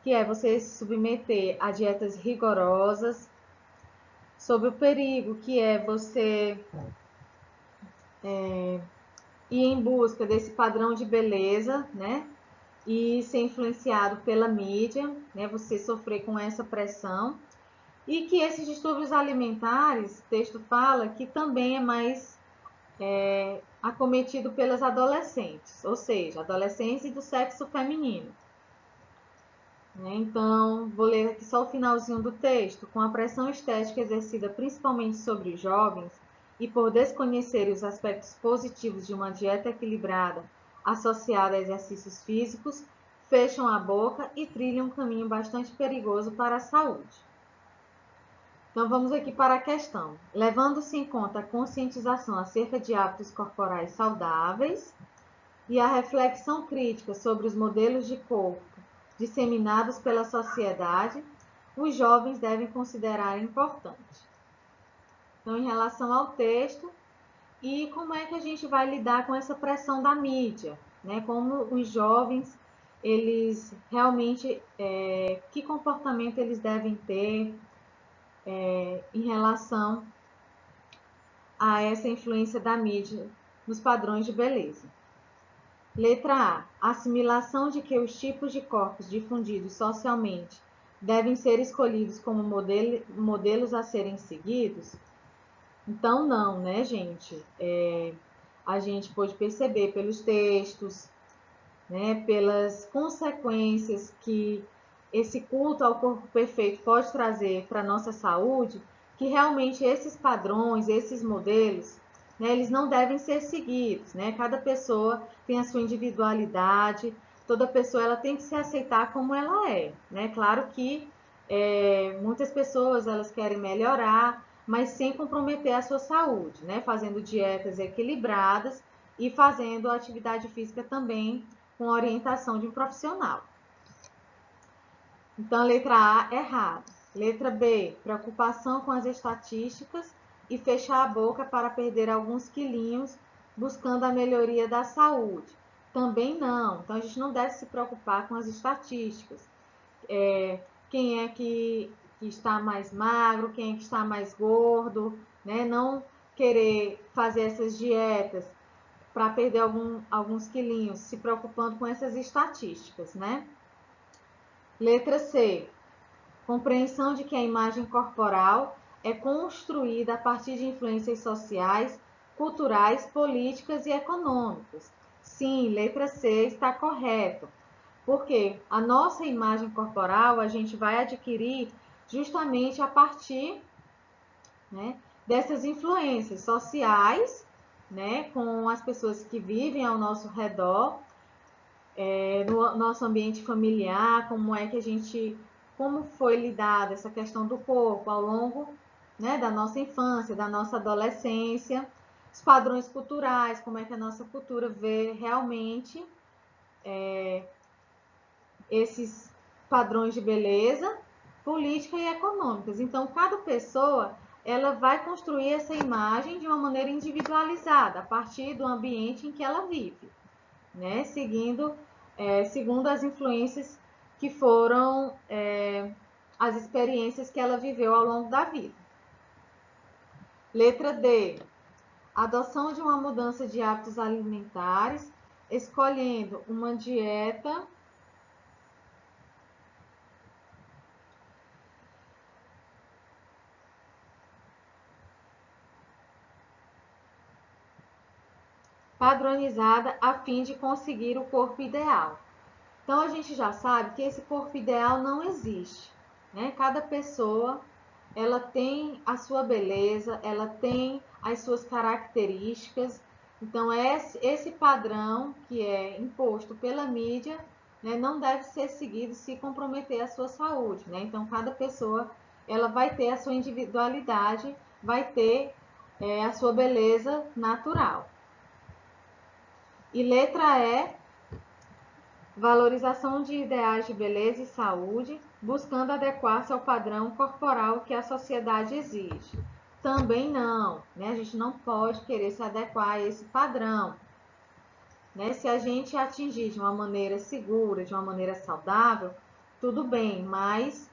que é você se submeter a dietas rigorosas, sobre o perigo, que é você ir em busca desse padrão de beleza, né? e ser influenciado pela mídia, né? Você sofrer com essa pressão. E que esses distúrbios alimentares, o texto fala que também é mais acometido pelas adolescentes, ou seja, adolescentes do sexo feminino. Então, vou ler aqui só o finalzinho do texto. Com a pressão estética exercida principalmente sobre os jovens e por desconhecerem os aspectos positivos de uma dieta equilibrada associada a exercícios físicos, fecham a boca e trilham um caminho bastante perigoso para a saúde. Então, vamos aqui para a questão. Levando-se em conta a conscientização acerca de hábitos corporais saudáveis e a reflexão crítica sobre os modelos de corpo disseminados pela sociedade, os jovens devem considerar importante. Então, em relação ao texto, e como é que a gente vai lidar com essa pressão da mídia, né? Como os jovens, eles realmente, que comportamento eles devem ter em relação a essa influência da mídia nos padrões de beleza. Letra A. Assimilação de que os tipos de corpos difundidos socialmente devem ser escolhidos como modelos a serem seguidos? Então, não, né, gente? A gente pode perceber pelos textos, né, pelas consequências que esse culto ao corpo perfeito pode trazer para a nossa saúde, que realmente esses padrões, esses modelos, né, eles não devem ser seguidos, né? Cada pessoa tem a sua individualidade, toda pessoa ela tem que se aceitar como ela é, né? Claro que muitas pessoas elas querem melhorar, mas sem comprometer a sua saúde, né? Fazendo dietas equilibradas e fazendo atividade física também com a orientação de um profissional. Então, a letra A, errado. Letra B, preocupação com as estatísticas e fechar a boca para perder alguns quilinhos buscando a melhoria da saúde. Também não. Então, a gente não deve se preocupar com as estatísticas. Quem é que está mais magro, quem é que está mais gordo, né? Não querer fazer essas dietas para perder alguns quilinhos, se preocupando com essas estatísticas, né? Letra C. Compreensão de que a imagem corporal é construída a partir de influências sociais, culturais, políticas e econômicas. Sim, letra C está correto. Porque a nossa imagem corporal a gente vai adquirir justamente a partir, né, dessas influências sociais, né, com as pessoas que vivem ao nosso redor, no nosso ambiente familiar, como foi lidada essa questão do corpo ao longo, né, da nossa infância, da nossa adolescência, os padrões culturais, como é que a nossa cultura vê realmente esses padrões de beleza, política e econômicas. Então, cada pessoa ela vai construir essa imagem de uma maneira individualizada, a partir do ambiente em que ela vive, né? Segundo as influências que foram as experiências que ela viveu ao longo da vida. Letra D. Adoção de uma mudança de hábitos alimentares, escolhendo uma dieta padronizada a fim de conseguir o corpo ideal. Então, a gente já sabe que esse corpo ideal não existe, né? Cada pessoa, ela tem a sua beleza, ela tem as suas características. Então, esse padrão que é imposto pela mídia, né, não deve ser seguido se comprometer a sua saúde, né? Então, cada pessoa, ela vai ter a sua individualidade, vai ter a sua beleza natural. E letra E, valorização de ideais de beleza e saúde, buscando adequar-se ao padrão corporal que a sociedade exige. Também não, né? A gente não pode querer se adequar a esse padrão, né? Se a gente atingir de uma maneira segura, de uma maneira saudável, tudo bem, mas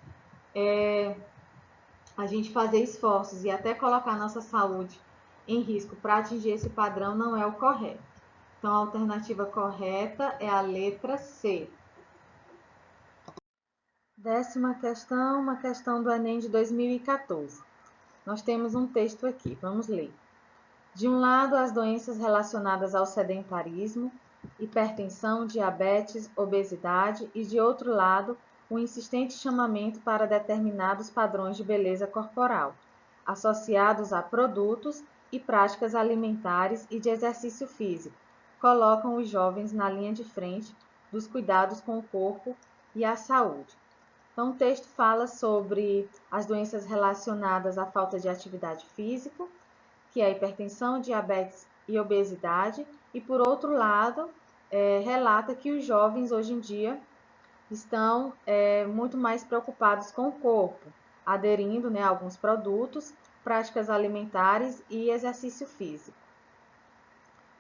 a gente fazer esforços e até colocar nossa saúde em risco para atingir esse padrão não é o correto. Então, a alternativa correta é a letra C. 10ª questão, uma questão do Enem de 2014. Nós temos um texto aqui, vamos ler. De um lado, as doenças relacionadas ao sedentarismo, hipertensão, diabetes, obesidade, e de outro lado, o insistente chamamento para determinados padrões de beleza corporal, associados a produtos e práticas alimentares e de exercício físico, colocam os jovens na linha de frente dos cuidados com o corpo e a saúde. Então, o texto fala sobre as doenças relacionadas à falta de atividade física, que é a hipertensão, diabetes e obesidade, e por outro lado, relata que os jovens hoje em dia estão muito mais preocupados com o corpo, aderindo, né, a alguns produtos, práticas alimentares e exercício físico.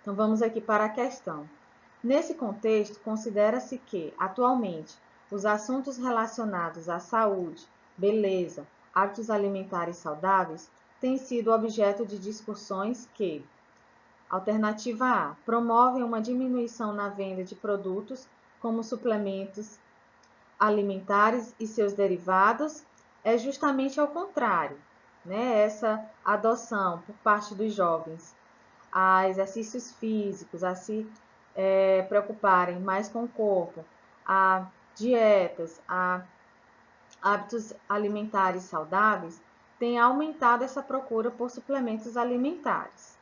Então, vamos aqui para a questão. Nesse contexto, considera-se que, atualmente, os assuntos relacionados à saúde, beleza, hábitos alimentares saudáveis têm sido objeto de discussões que, alternativa A, promovem uma diminuição na venda de produtos como suplementos alimentares e seus derivados, é justamente ao contrário, né? Essa adoção por parte dos jovens a exercícios físicos, a se preocuparem mais com o corpo, a dietas, a hábitos alimentares saudáveis, tem aumentado essa procura por suplementos alimentares.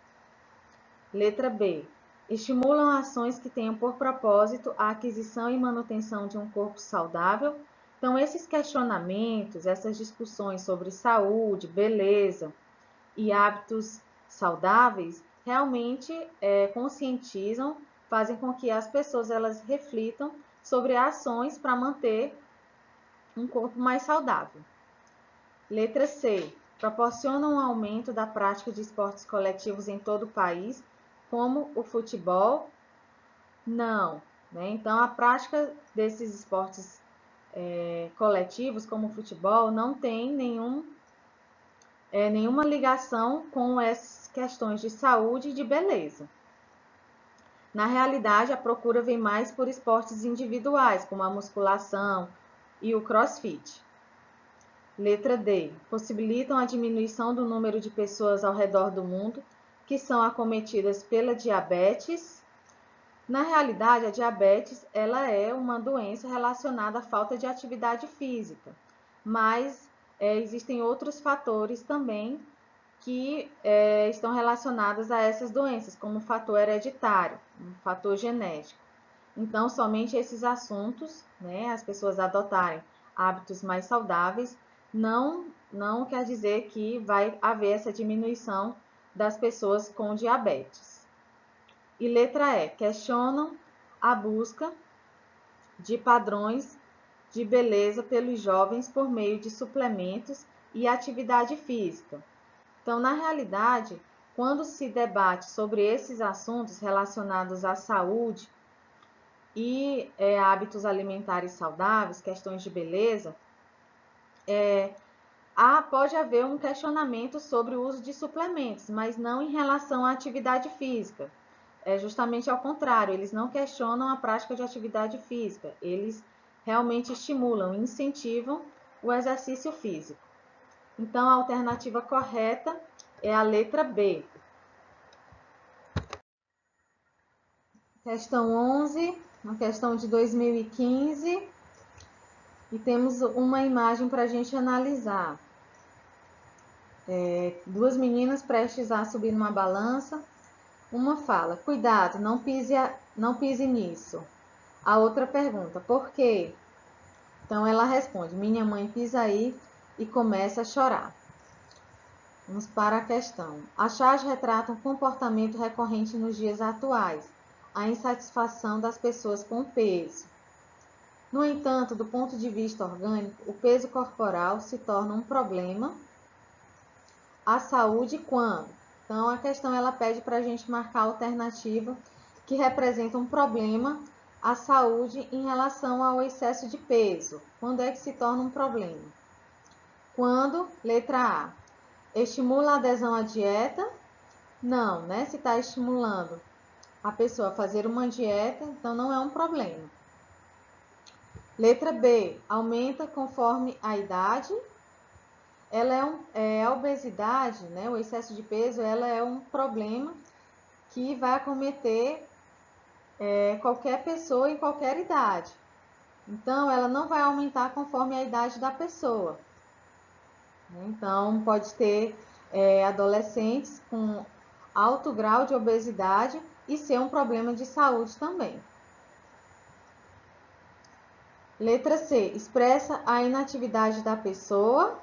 Letra B. Estimulam ações que tenham por propósito a aquisição e manutenção de um corpo saudável. Então, esses questionamentos, essas discussões sobre saúde, beleza e hábitos saudáveis, realmente conscientizam, fazem com que as pessoas elas reflitam sobre ações para manter um corpo mais saudável. Letra C. Proporcionam um aumento da prática de esportes coletivos em todo o país, como o futebol? Não. Né? Então, a prática desses esportes coletivos, como o futebol, não tem nenhuma ligação com essas questões de saúde e de beleza. Na realidade, a procura vem mais por esportes individuais, como a musculação e o crossfit. Letra D. Possibilitam a diminuição do número de pessoas ao redor do mundo que são acometidas pela diabetes. Na realidade, a diabetes ela é uma doença relacionada à falta de atividade física, mas existem outros fatores também que estão relacionados a essas doenças, como o fator hereditário, um fator genético. Então, somente esses assuntos, né, as pessoas adotarem hábitos mais saudáveis, não quer dizer que vai haver essa diminuição das pessoas com diabetes. E letra E, questionam a busca de padrões de beleza pelos jovens por meio de suplementos e atividade física. Então, na realidade, quando se debate sobre esses assuntos relacionados à saúde e hábitos alimentares saudáveis, questões de beleza, pode haver um questionamento sobre o uso de suplementos, mas não em relação à atividade física. É justamente ao contrário, eles não questionam a prática de atividade física, eles realmente estimulam, incentivam o exercício físico. Então, a alternativa correta é a letra B. Questão 11, uma questão de 2015, e temos uma imagem para a gente analisar. Duas meninas prestes a subir numa balança. Uma fala, cuidado, não pise nisso. A outra pergunta, por quê? Então ela responde, minha mãe pisa aí, e começa a chorar. Vamos para a questão. A charge retrata um comportamento recorrente nos dias atuais, a insatisfação das pessoas com o peso. No entanto, do ponto de vista orgânico, o peso corporal se torna um problema à saúde quando? Então, a questão ela pede para a gente marcar a alternativa que representa um problema à saúde em relação ao excesso de peso. Quando é que se torna um problema? Quando, letra A, estimula a adesão à dieta? Não, né? Se está estimulando a pessoa a fazer uma dieta, então não é um problema. Letra B, aumenta conforme a idade. A obesidade, né, o excesso de peso, ela é um problema que vai acometer qualquer pessoa em qualquer idade. Então, ela não vai aumentar conforme a idade da pessoa. Então, pode ter adolescentes com alto grau de obesidade e ser um problema de saúde também. Letra C, expressa a inatividade da pessoa.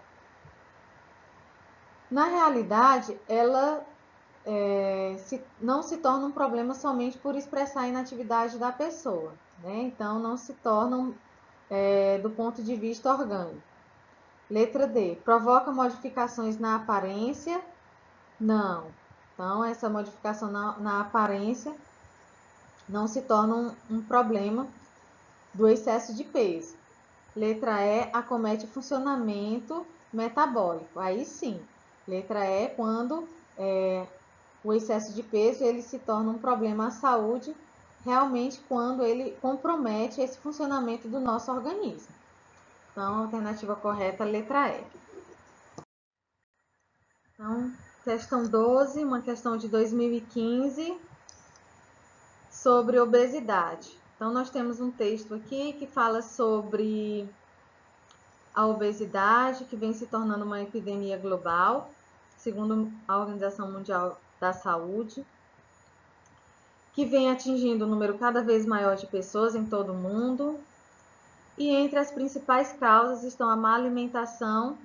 Na realidade, ela não se torna um problema somente por expressar a inatividade da pessoa, né? Então, não se torna do ponto de vista orgânico. Letra D, provoca modificações na aparência? Não. Então, essa modificação na aparência não se torna um problema do excesso de peso. Letra E, acomete o funcionamento metabólico. Aí sim, letra E, quando o excesso de peso ele se torna um problema à saúde, realmente quando ele compromete esse funcionamento do nosso organismo. Então, a alternativa correta é a letra E. Então, questão 12, uma questão de 2015, sobre obesidade. Então, nós temos um texto aqui que fala sobre a obesidade, que vem se tornando uma epidemia global, segundo a Organização Mundial da Saúde, que vem atingindo um número cada vez maior de pessoas em todo o mundo. E entre as principais causas estão a má alimentação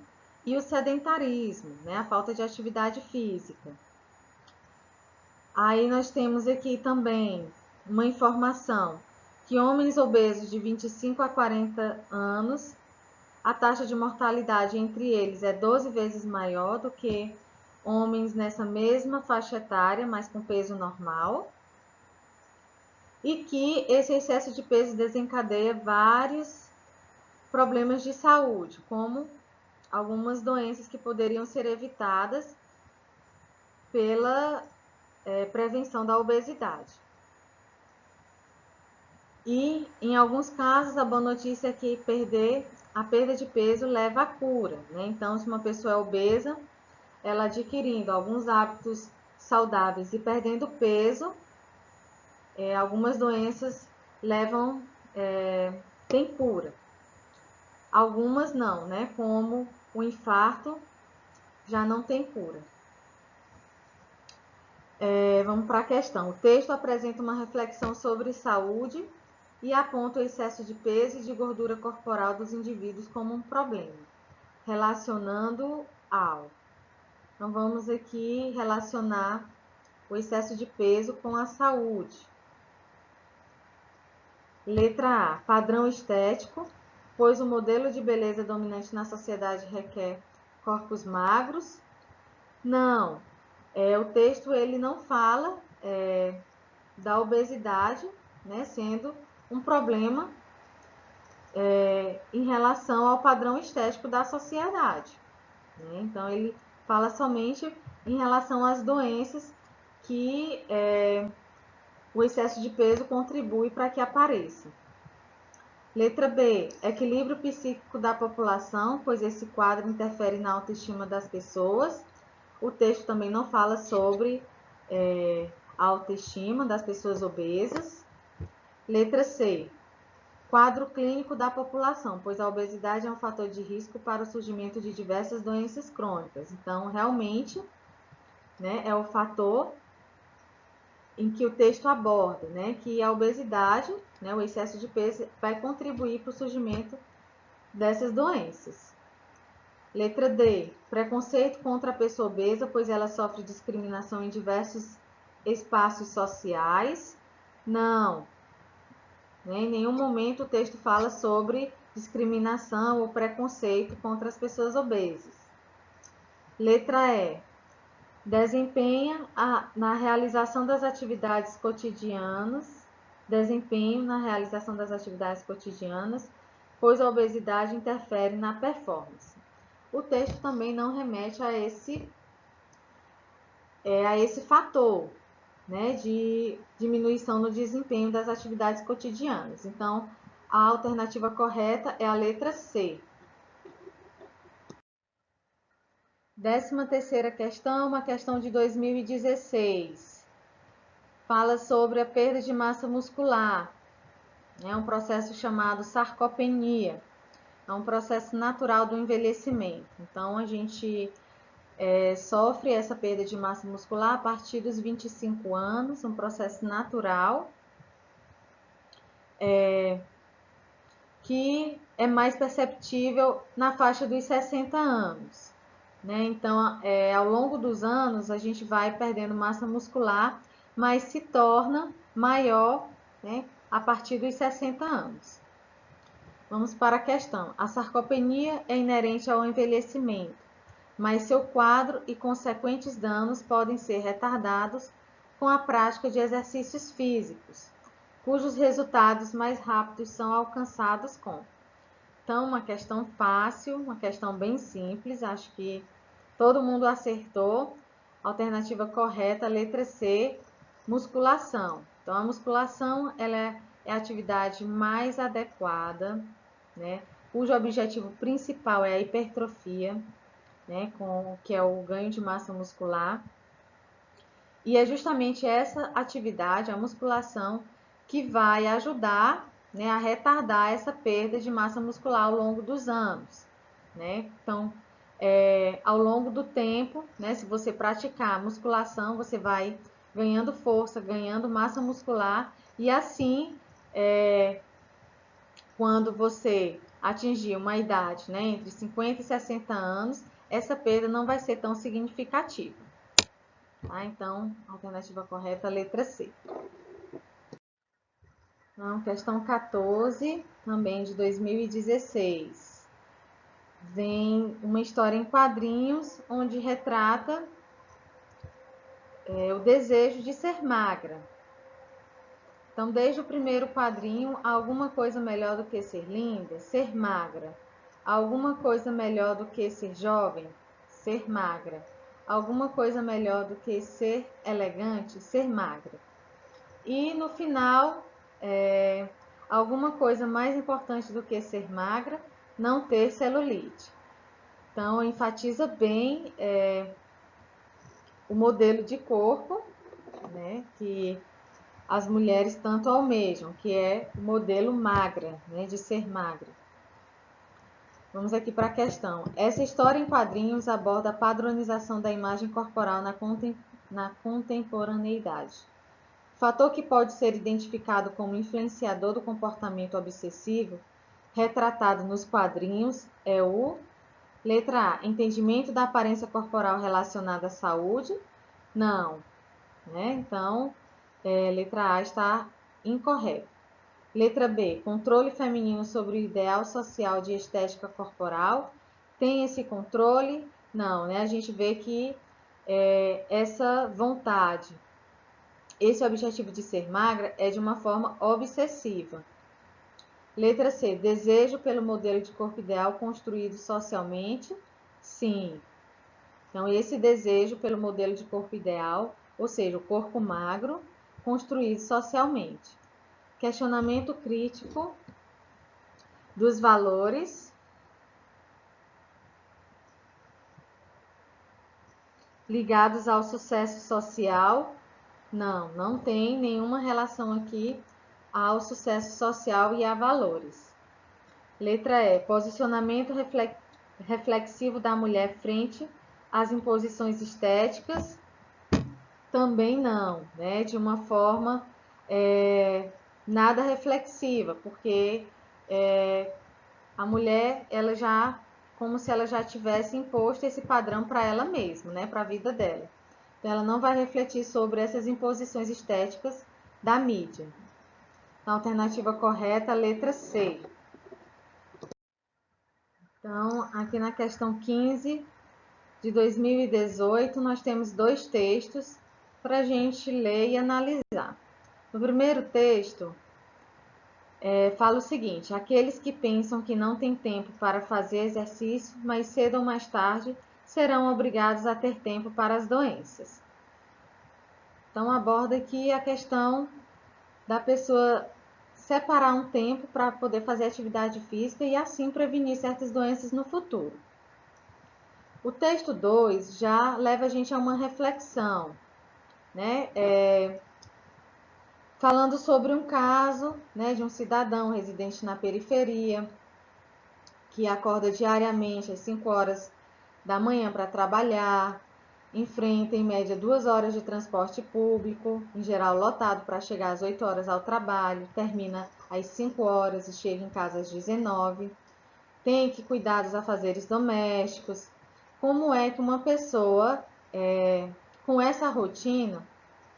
e o sedentarismo, né? A falta de atividade física. Aí nós temos aqui também uma informação que homens obesos de 25 a 40 anos, a taxa de mortalidade entre eles é 12 vezes maior do que homens nessa mesma faixa etária, mas com peso normal. E que esse excesso de peso desencadeia vários problemas de saúde, como algumas doenças que poderiam ser evitadas pela prevenção da obesidade. E, em alguns casos, a boa notícia é que a perda de peso leva à cura, né? Então, se uma pessoa é obesa, ela adquirindo alguns hábitos saudáveis e perdendo peso, algumas doenças tem cura. Algumas não, né? Como o infarto, já não tem cura. Vamos para a questão. O texto apresenta uma reflexão sobre saúde e aponta o excesso de peso e de gordura corporal dos indivíduos como um problema, relacionando ao. Então, vamos aqui relacionar o excesso de peso com a saúde. Letra A, padrão estético, pois o modelo de beleza dominante na sociedade requer corpos magros. Não, o texto ele não fala da obesidade, né, sendo um problema em relação ao padrão estético da sociedade, né? Então, ele fala somente em relação às doenças que o excesso de peso contribui para que apareça. Letra B, equilíbrio psíquico da população, pois esse quadro interfere na autoestima das pessoas. O texto também não fala sobre a autoestima das pessoas obesas. Letra C, quadro clínico da população, pois a obesidade é um fator de risco para o surgimento de diversas doenças crônicas. Então, realmente, né, é o fator em que o texto aborda, né, que a obesidade, né, o excesso de peso, vai contribuir para o surgimento dessas doenças. Letra D, preconceito contra a pessoa obesa, pois ela sofre discriminação em diversos espaços sociais. Não, né, em nenhum momento o texto fala sobre discriminação ou preconceito contra as pessoas obesas. Letra E, desempenho na realização das atividades cotidianas, pois a obesidade interfere na performance. O texto também não remete a esse fator, né, de diminuição no desempenho das atividades cotidianas. Então, a alternativa correta é a letra C. 13ª questão, uma questão de 2016. Fala sobre a perda de massa muscular. É um processo chamado sarcopenia. É um processo natural do envelhecimento. Então, a gente sofre essa perda de massa muscular a partir dos 25 anos, um processo natural, que é mais perceptível na faixa dos 60 anos. Né? Então, ao longo dos anos, a gente vai perdendo massa muscular, mas se torna maior, né, a partir dos 60 anos. Vamos para a questão. A sarcopenia é inerente ao envelhecimento, mas seu quadro e consequentes danos podem ser retardados com a prática de exercícios físicos, cujos resultados mais rápidos são alcançados com. Então, uma questão fácil, uma questão bem simples, acho que todo mundo acertou. Alternativa correta, letra C, musculação. Então, a musculação ela é a atividade mais adequada, né, cujo objetivo principal é a hipertrofia, né, que é o ganho de massa muscular. E é justamente essa atividade, a musculação, que vai ajudar, né, a retardar essa perda de massa muscular ao longo dos anos. Né? Então, ao longo do tempo, né, se você praticar musculação, você vai ganhando força, ganhando massa muscular, e assim, quando você atingir uma idade, né, entre 50 e 60 anos, essa perda não vai ser tão significativa. Tá? Então, a alternativa correta é a letra C. Então, questão 14, também de 2016. Vem uma história em quadrinhos, onde retrata o desejo de ser magra. Então, desde o primeiro quadrinho, há alguma coisa melhor do que ser linda? Ser magra. Há alguma coisa melhor do que ser jovem? Ser magra. Há alguma coisa melhor do que ser elegante? Ser magra. E no final, alguma coisa mais importante do que ser magra? Não ter celulite. Então, enfatiza bem o modelo de corpo, né, que as mulheres tanto almejam, que é o modelo magra, né, de ser magra. Vamos aqui para a questão. Essa história em quadrinhos aborda a padronização da imagem corporal na contemporaneidade. O fator que pode ser identificado como influenciador do comportamento obsessivo, retratado nos quadrinhos, é o letra A, entendimento da aparência corporal relacionada à saúde? Não, né? Então, letra A está incorreta. Letra B, controle feminino sobre o ideal social de estética corporal. Tem esse controle? Não, né? A gente vê que essa vontade, esse objetivo de ser magra é de uma forma obsessiva. Letra C, desejo pelo modelo de corpo ideal construído socialmente? Sim. Então, esse desejo pelo modelo de corpo ideal, ou seja, o corpo magro, construído socialmente. Questionamento crítico dos valores ligados ao sucesso social. Não tem nenhuma relação aqui ao sucesso social e a valores. Letra E, posicionamento reflexivo da mulher frente às imposições estéticas. Também não, né? De uma forma nada reflexiva, porque a mulher, ela já, como se ela já tivesse imposto esse padrão para ela mesma, né? Para a vida dela. Então, ela não vai refletir sobre essas imposições estéticas da mídia. A alternativa correta, letra C. Então, aqui na questão 15 de 2018, nós temos dois textos para a gente ler e analisar. No primeiro texto, fala o seguinte: aqueles que pensam que não têm tempo para fazer exercício, mas cedo ou mais tarde serão obrigados a ter tempo para as doenças. Então, aborda aqui a questão da pessoa separar um tempo para poder fazer atividade física e assim prevenir certas doenças no futuro. O texto 2 já leva a gente a uma reflexão, né? Falando sobre um caso, né, de um cidadão residente na periferia que acorda diariamente às 5 horas da manhã para trabalhar, enfrenta em média 2 horas de transporte público, em geral lotado, para chegar às 8 horas ao trabalho, termina às 5 horas e chega em casa às 19, tem que cuidar dos afazeres domésticos. Como é que uma pessoa com essa rotina,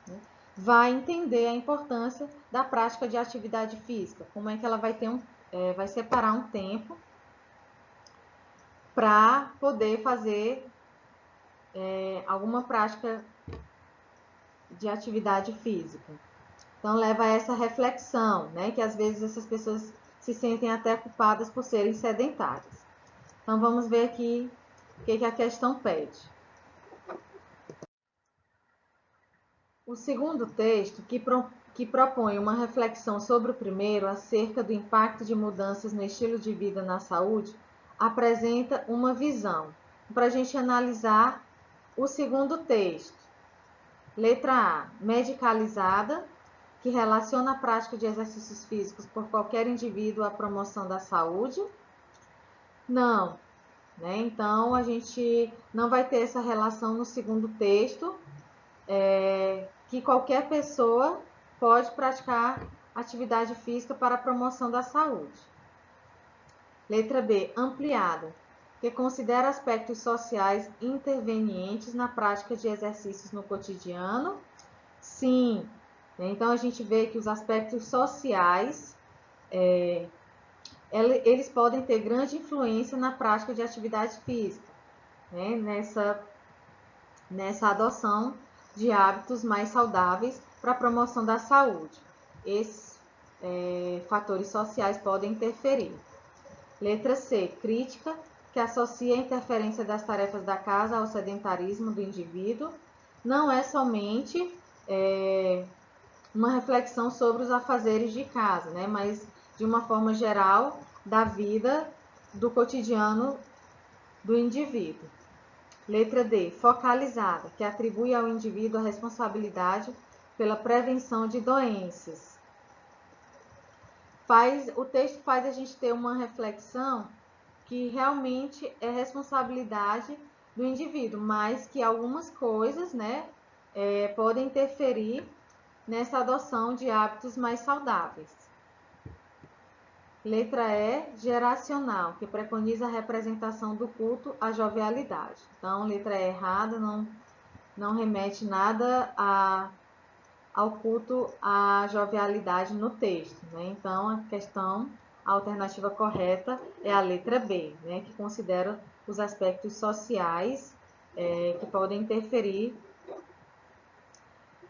né, vai entender a importância da prática de atividade física? Como é que ela vai separar um tempo para poder fazer alguma prática de atividade física? Então leva a essa reflexão, né, que às vezes essas pessoas se sentem até culpadas por serem sedentárias. Então vamos ver aqui o que a questão pede. O segundo texto, que propõe uma reflexão sobre o primeiro acerca do impacto de mudanças no estilo de vida na saúde, apresenta uma visão. Para a gente analisar o segundo texto. Letra A, medicalizada, que relaciona a prática de exercícios físicos por qualquer indivíduo à promoção da saúde? Não, né? Então, a gente não vai ter essa relação no segundo texto, que qualquer pessoa pode praticar atividade física para a promoção da saúde. Letra B, ampliada, que considera aspectos sociais intervenientes na prática de exercícios no cotidiano? Sim. Então, a gente vê que os aspectos sociais, eles podem ter grande influência na prática de atividade física, né? Nessa adoção de hábitos mais saudáveis para a promoção da saúde. Esses fatores sociais podem interferir. Letra C, crítica, que associa a interferência das tarefas da casa ao sedentarismo do indivíduo. Não é somente uma reflexão sobre os afazeres de casa, né? Mas de uma forma geral da vida do cotidiano do indivíduo. Letra D, focalizada, que atribui ao indivíduo a responsabilidade pela prevenção de doenças. O texto faz a gente ter uma reflexão que realmente é responsabilidade do indivíduo, mas que algumas coisas, né, podem interferir nessa adoção de hábitos mais saudáveis. Letra E, geracional, que preconiza a representação do culto à jovialidade. Então, letra E errada, não remete nada ao culto à jovialidade no texto, né? Então, a alternativa correta é a letra B, né, que considera os aspectos sociais que podem interferir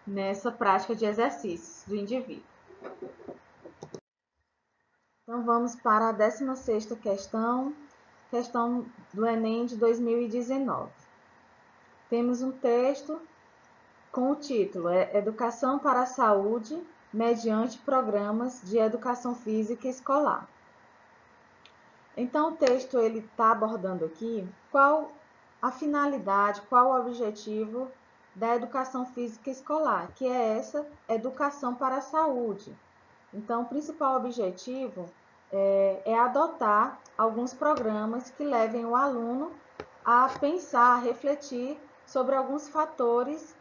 nessa prática de exercícios do indivíduo. Então, vamos para a 16ª questão do Enem de 2019. Temos um texto com o título Educação para a Saúde mediante programas de educação física escolar. Então, o texto está abordando aqui qual a finalidade, qual o objetivo da educação física escolar, que é essa educação para a saúde. Então, o principal objetivo é adotar alguns programas que levem o aluno a pensar, a refletir sobre alguns fatores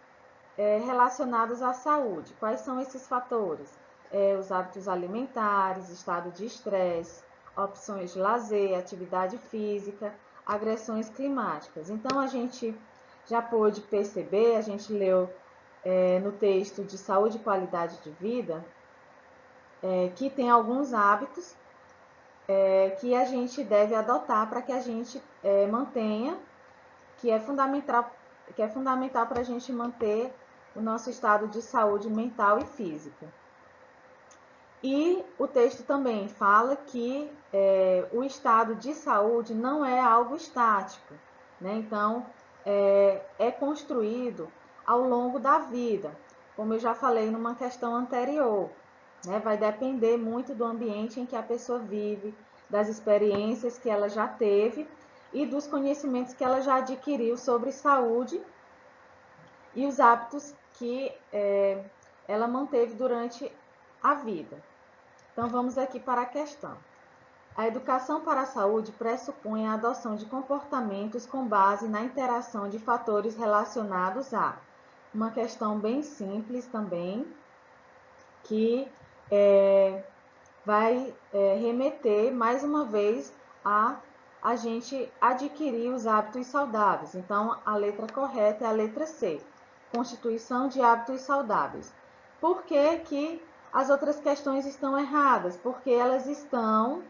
relacionados à saúde. Quais são esses fatores? Os hábitos alimentares, estado de estresse, opções de lazer, atividade física, agressões climáticas. Então, a gente já pôde perceber, a gente leu no texto de saúde e qualidade de vida, que tem alguns hábitos que a gente deve adotar para que a gente mantenha, que é fundamental para a gente manter o nosso estado de saúde mental e física. E o texto também fala que o estado de saúde não é algo estático, né? Então, é construído ao longo da vida, como eu já falei numa questão anterior. né? Vai depender muito do ambiente em que a pessoa vive, das experiências que ela já teve e dos conhecimentos que ela já adquiriu sobre saúde e os hábitos que ela manteve durante a vida. Então, vamos aqui para a questão. A educação para a saúde pressupõe a adoção de comportamentos com base na interação de fatores relacionados a uma questão bem simples também, que vai remeter mais uma vez a gente adquirir os hábitos saudáveis. Então, a letra correta é a letra C, constituição de hábitos saudáveis. Por que que as outras questões estão erradas? Porque elas estão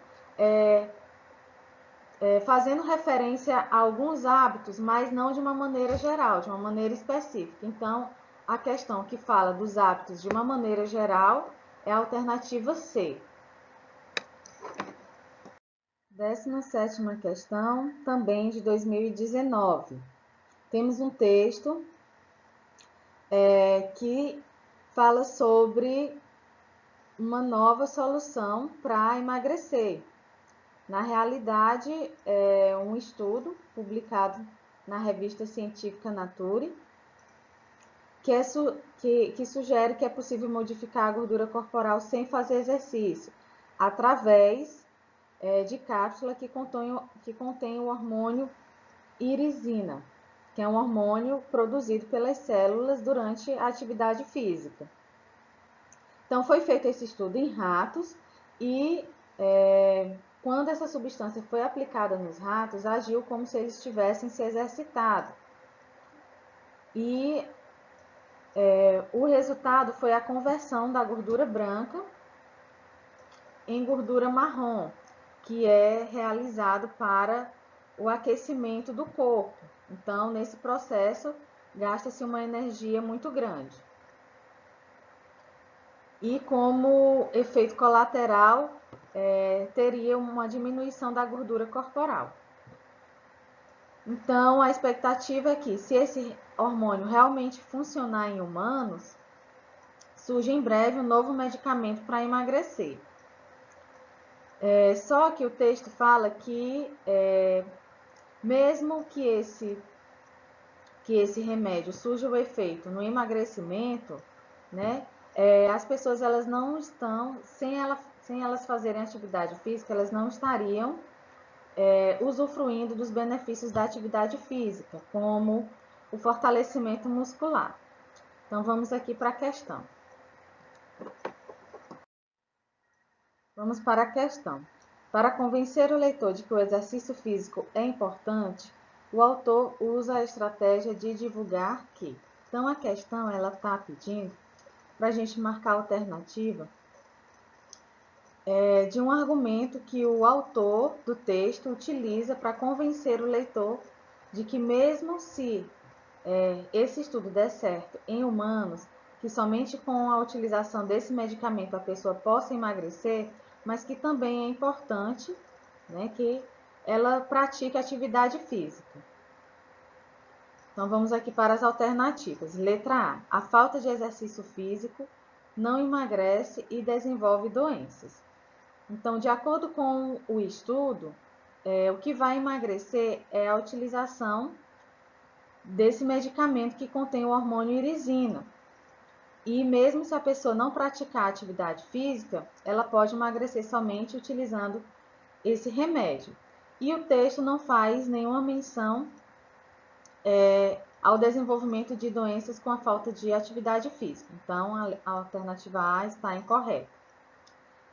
fazendo referência a alguns hábitos, mas não de uma maneira geral, de uma maneira específica. Então, a questão que fala dos hábitos de uma maneira geral é a alternativa C. 17ª questão, também de 2019. Temos um texto que fala sobre uma nova solução para emagrecer. Na realidade, é um estudo publicado na revista científica Nature, que sugere que é possível modificar a gordura corporal sem fazer exercício, através de cápsula que contém o hormônio irisina, que é um hormônio produzido pelas células durante a atividade física. Então, foi feito esse estudo em ratos e quando essa substância foi aplicada nos ratos, agiu como se eles tivessem se exercitado. E o resultado foi a conversão da gordura branca em gordura marrom, que é realizado para o aquecimento do corpo. Então, nesse processo, gasta-se uma energia muito grande. E como efeito colateral, teria uma diminuição da gordura corporal. Então, a expectativa é que, se esse hormônio realmente funcionar em humanos, surge em breve um novo medicamento para emagrecer. Só que o texto fala que, mesmo que esse remédio surja o efeito no emagrecimento, né, as pessoas elas não estão, sem elas fazerem atividade física, elas não estariam usufruindo dos benefícios da atividade física, como o fortalecimento muscular. Então, vamos aqui para a questão. Vamos para a questão. Para convencer o leitor de que o exercício físico é importante, o autor usa a estratégia de divulgar que. Então, a questão ela está pedindo para a gente marcar a alternativa de um argumento que o autor do texto utiliza para convencer o leitor de que, mesmo se esse estudo der certo em humanos, que somente com a utilização desse medicamento a pessoa possa emagrecer, mas que também é importante, né, que ela pratique atividade física. Então, vamos aqui para as alternativas. Letra A. A falta de exercício físico não emagrece e desenvolve doenças. Então, de acordo com o estudo, o que vai emagrecer é a utilização desse medicamento que contém o hormônio irisina. E mesmo se a pessoa não praticar atividade física, ela pode emagrecer somente utilizando esse remédio. E o texto não faz nenhuma menção ao desenvolvimento de doenças com a falta de atividade física. Então, a alternativa A está incorreta.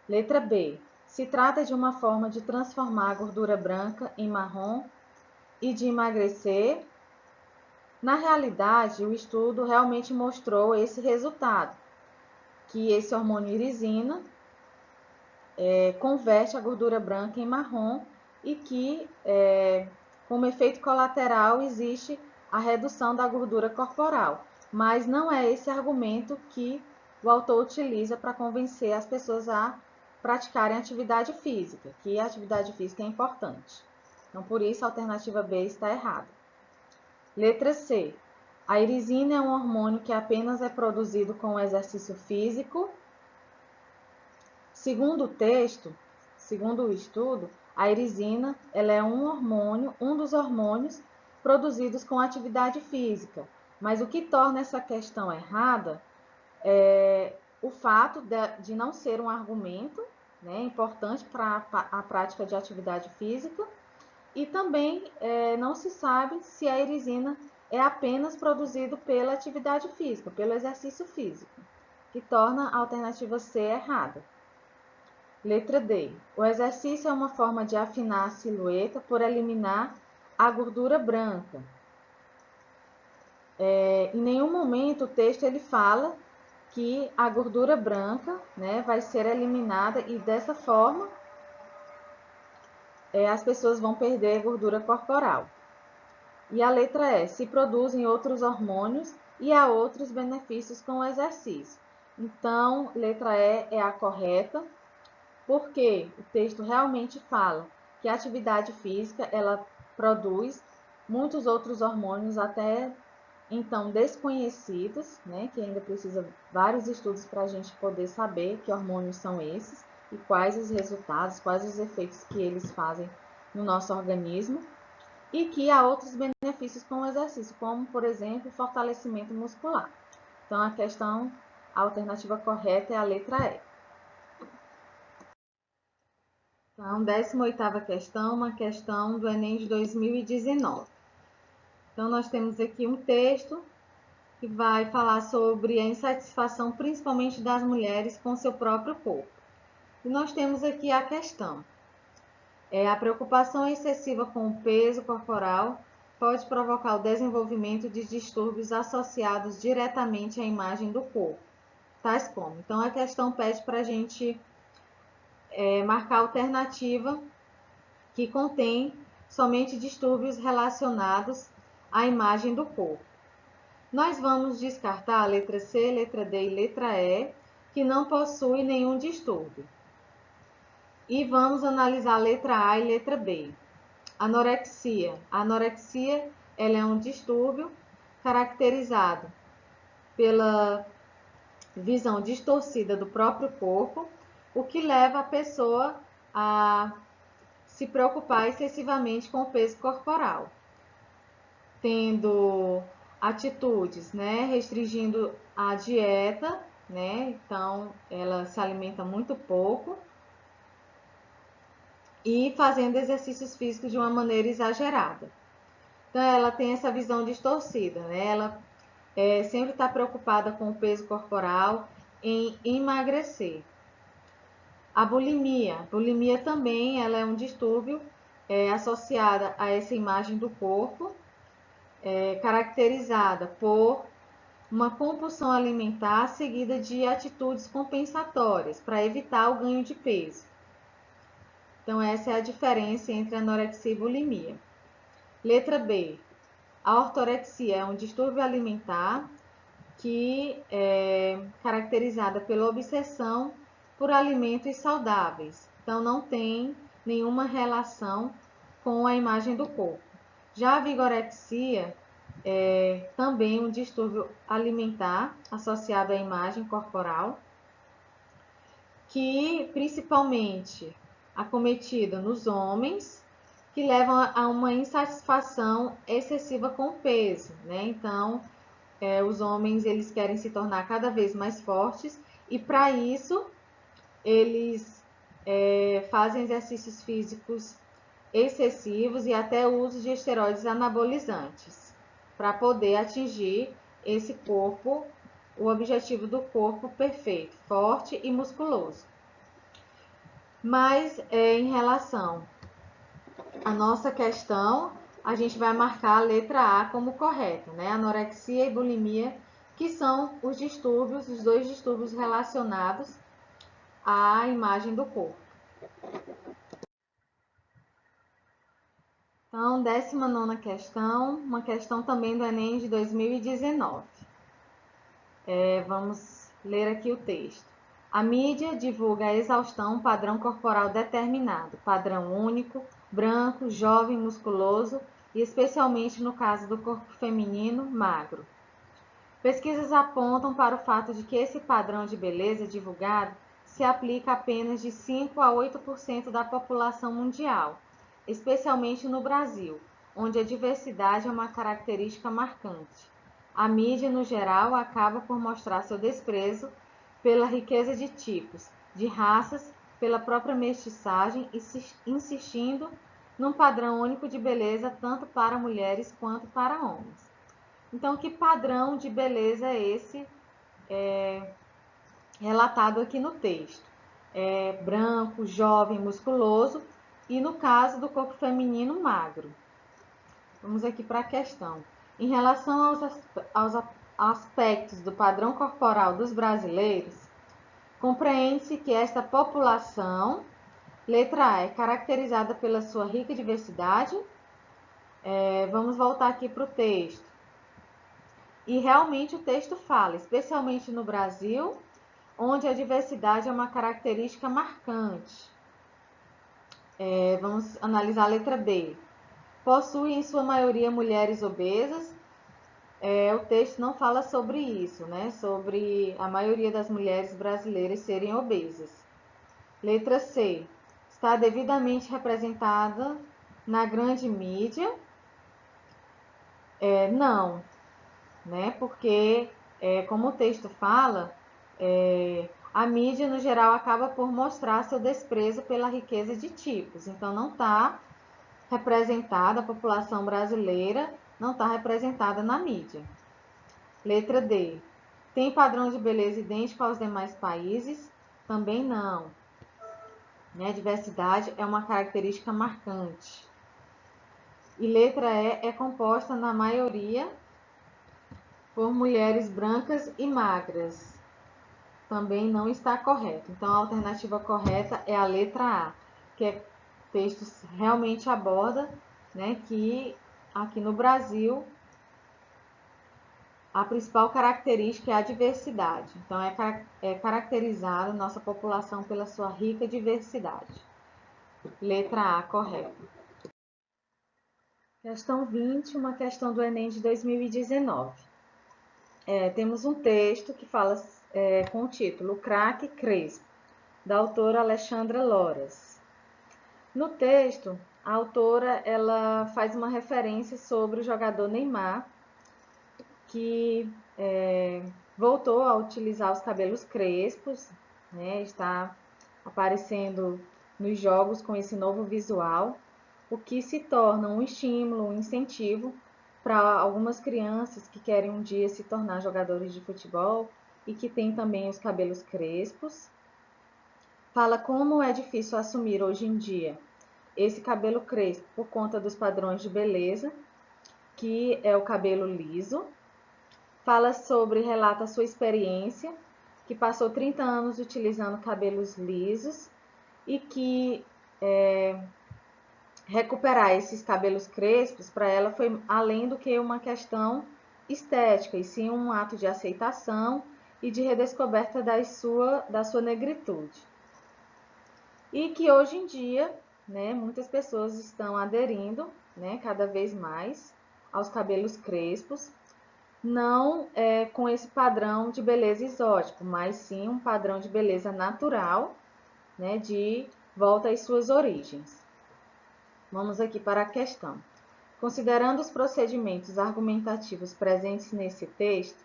Letra B. Se trata de uma forma de transformar a gordura branca em marrom e de emagrecer. Na realidade, o estudo realmente mostrou esse resultado, que esse hormônio irisina converte a gordura branca em marrom e que, como efeito colateral, existe a redução da gordura corporal. Mas não é esse argumento que o autor utiliza para convencer as pessoas a praticarem atividade física, que a atividade física é importante. Então, por isso, a alternativa B está errada. Letra C. A irisina é um hormônio que apenas é produzido com o exercício físico. Segundo o texto, segundo o estudo, a irisina ela é um hormônio, um dos hormônios produzidos com atividade física. Mas o que torna essa questão errada é o fato de não ser um argumento, né, importante para a prática de atividade física, e também não se sabe se a irisina é apenas produzido pela atividade física, pelo exercício físico, que torna a alternativa C errada. Letra D. O exercício é uma forma de afinar a silhueta por eliminar a gordura branca. Em nenhum momento o texto ele fala que a gordura branca, né, vai ser eliminada e dessa forma as pessoas vão perder gordura corporal. E a letra E, se produzem outros hormônios e há outros benefícios com o exercício. Então, letra E é a correta, porque o texto realmente fala que a atividade física ela produz muitos outros hormônios até então desconhecidos, né, que ainda precisa vários estudos para a gente poder saber que hormônios são esses e quais os resultados, quais os efeitos que eles fazem no nosso organismo, e que há outros benefícios com o exercício, como, por exemplo, fortalecimento muscular. Então, a alternativa correta é a letra E. Então, 18ª questão, uma questão do Enem de 2019. Então, nós temos aqui um texto que vai falar sobre a insatisfação, principalmente das mulheres, com seu próprio corpo. E nós temos aqui a questão. A preocupação excessiva com o peso corporal pode provocar o desenvolvimento de distúrbios associados diretamente à imagem do corpo, tais como. Então, a questão pede para a gente marcar a alternativa que contém somente distúrbios relacionados à imagem do corpo. Nós vamos descartar a letra C, letra D e letra E, que não possuem nenhum distúrbio. E vamos analisar a letra A e letra B. Anorexia. A anorexia ela é um distúrbio caracterizado pela visão distorcida do próprio corpo, o que leva a pessoa a se preocupar excessivamente com o peso corporal, tendo atitudes, né, restringindo a dieta, né, então ela se alimenta muito pouco e fazendo exercícios físicos de uma maneira exagerada. Então ela tem essa visão distorcida, né, ela sempre está preocupada com o peso corporal, em emagrecer. A bulimia também ela é um distúrbio associada a essa imagem do corpo, caracterizada por uma compulsão alimentar seguida de atitudes compensatórias para evitar o ganho de peso. Então, essa é a diferença entre anorexia e bulimia. Letra B. A ortorexia é um distúrbio alimentar que é caracterizada pela obsessão por alimentos saudáveis. Então, não tem nenhuma relação com a imagem do corpo. Já a vigorexia é também um distúrbio alimentar associado à imagem corporal, que principalmente acometida nos homens, que levam a uma insatisfação excessiva com o peso, né? Então, os homens eles querem se tornar cada vez mais fortes e para isso eles fazem exercícios físicos excessivos e até o uso de esteroides anabolizantes para poder atingir esse corpo, o objetivo do corpo perfeito, forte e musculoso. Mas em relação à nossa questão, a gente vai marcar a letra A como correta, né? Anorexia e bulimia, que são os distúrbios, os dois distúrbios relacionados à imagem do corpo. Então, 19ª questão, uma questão também do Enem de 2019. Vamos ler aqui o texto. A mídia divulga a exaustão padrão corporal determinado, padrão único, branco, jovem, musculoso e especialmente no caso do corpo feminino, magro. Pesquisas apontam para o fato de que esse padrão de beleza divulgado se aplica apenas de 5 a 8% da população mundial, especialmente no Brasil, onde a diversidade é uma característica marcante. A mídia, no geral, acaba por mostrar seu desprezo pela riqueza de tipos, de raças, pela própria mestiçagem, insistindo num padrão único de beleza tanto para mulheres quanto para homens. Então, que padrão de beleza é esse relatado aqui no texto? Branco, jovem, musculoso e, no caso do corpo feminino, magro. Vamos aqui para a questão. Em relação aos aspectos do padrão corporal dos brasileiros, compreende-se que esta população, letra A, é caracterizada pela sua rica diversidade. Vamos voltar aqui para o texto. E realmente o texto fala, especialmente no Brasil, onde a diversidade é uma característica marcante. Vamos analisar a letra B. Possui em sua maioria mulheres obesas. O texto não fala sobre isso, né? Sobre a maioria das mulheres brasileiras serem obesas. Letra C. Está devidamente representada na grande mídia? Não, né? Porque, como o texto fala, a mídia, no geral, acaba por mostrar seu desprezo pela riqueza de tipos. Então, não está representada, a população brasileira não está representada na mídia. Letra D. Tem padrão de beleza idêntico aos demais países? Também não. A diversidade é uma característica marcante. E letra E é composta, na maioria, por mulheres brancas e magras. Também não está correto. Então, a alternativa correta é a letra A, que o texto realmente aborda, né, que aqui no Brasil a principal característica é a diversidade. Então, é caracterizada nossa população pela sua rica diversidade. Letra A, correta. Questão 20, uma questão do Enem de 2019. Temos um texto que fala com o título O Craque Crespo, da autora Alexandra Loras. No texto, a autora ela faz uma referência sobre o jogador Neymar, que voltou a utilizar os cabelos crespos, né? Está aparecendo nos jogos com esse novo visual, o que se torna um estímulo, um incentivo para algumas crianças que querem um dia se tornar jogadores de futebol e que têm também os cabelos crespos. Fala como é difícil assumir hoje em dia esse cabelo crespo por conta dos padrões de beleza, que é o cabelo liso. Relata a sua experiência, que passou 30 anos utilizando cabelos lisos e que recuperar esses cabelos crespos para ela foi além do que uma questão estética, e sim um ato de aceitação e de redescoberta da sua negritude. E que hoje em dia, né, muitas pessoas estão aderindo, né, cada vez mais aos cabelos crespos, não com esse padrão de beleza exótico, mas sim um padrão de beleza natural, né, de volta às suas origens. Vamos aqui para a questão. Considerando os procedimentos argumentativos presentes nesse texto,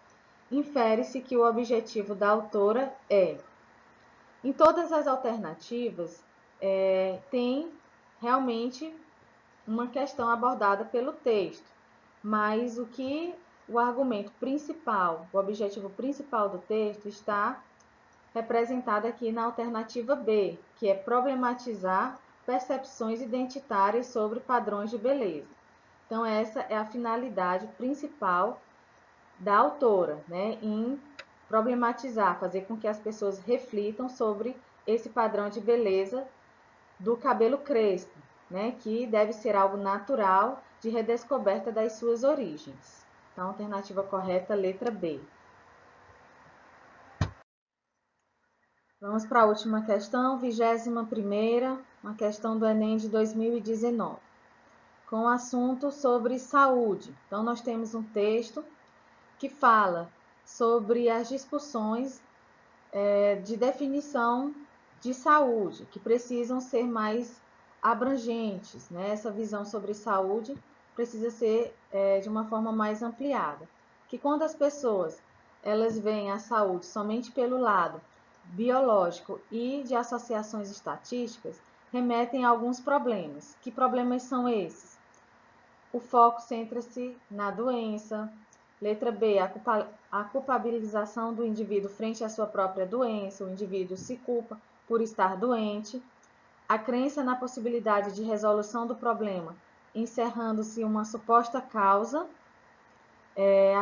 infere-se que o objetivo da autora é: em todas as alternativas, tem realmente uma questão abordada pelo texto, mas o argumento principal, o objetivo principal do texto está representado aqui na alternativa B, que é problematizar percepções identitárias sobre padrões de beleza. Então, essa é a finalidade principal da autora, né, em problematizar, fazer com que as pessoas reflitam sobre esse padrão de beleza do cabelo crespo, né, que deve ser algo natural de redescoberta das suas origens. Então, a alternativa correta, letra B. Vamos para a última questão, 21ª, uma questão do Enem de 2019, com o assunto sobre saúde. Então, nós temos um texto que fala sobre as discussões de definição de saúde, que precisam ser mais abrangentes, né? Essa visão sobre saúde precisa ser de uma forma mais ampliada. Que quando as pessoas elas veem a saúde somente pelo lado biológico e de associações estatísticas, remetem a alguns problemas. Que problemas são esses? O foco centra-se na doença. Letra B, a culpabilização do indivíduo frente à sua própria doença. O indivíduo se culpa por estar doente. A crença na possibilidade de resolução do problema, encerrando-se uma suposta causa,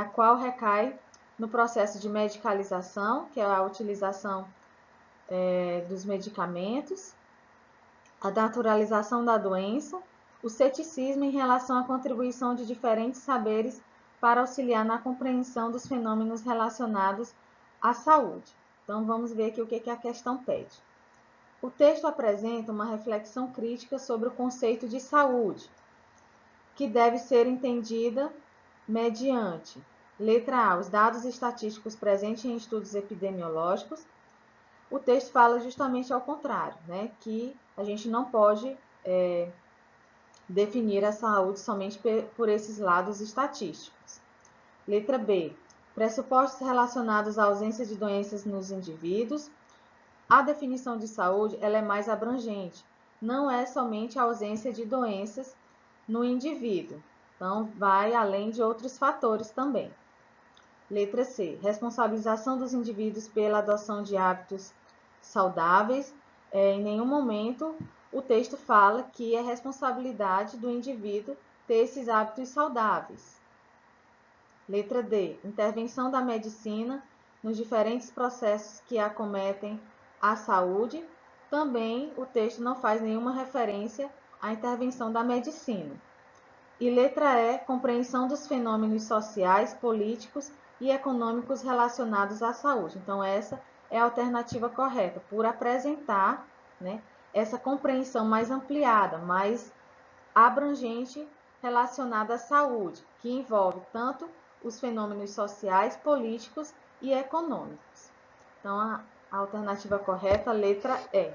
a qual recai no processo de medicalização, que é a utilização dos medicamentos, a naturalização da doença, o ceticismo em relação à contribuição de diferentes saberes para auxiliar na compreensão dos fenômenos relacionados à saúde. Então, vamos ver aqui o que a questão pede. O texto apresenta uma reflexão crítica sobre o conceito de saúde, que deve ser entendida mediante, letra A, os dados estatísticos presentes em estudos epidemiológicos. O texto fala justamente ao contrário, né? Que a gente não pode definir a saúde somente por esses lados estatísticos. Letra B, pressupostos relacionados à ausência de doenças nos indivíduos. A definição de saúde ela é mais abrangente, não é somente a ausência de doenças no indivíduo, então vai além de outros fatores também. Letra C, responsabilização dos indivíduos pela adoção de hábitos saudáveis. Em nenhum momento o texto fala que é responsabilidade do indivíduo ter esses hábitos saudáveis. Letra D, intervenção da medicina nos diferentes processos que acometem a saúde. Também o texto não faz nenhuma referência à intervenção da medicina. E letra E, compreensão dos fenômenos sociais, políticos e econômicos relacionados à saúde. Então, essa é a alternativa correta, por apresentar, né, essa compreensão mais ampliada, mais abrangente relacionada à saúde, que envolve tanto os fenômenos sociais, políticos e econômicos. Então, a alternativa correta, letra E.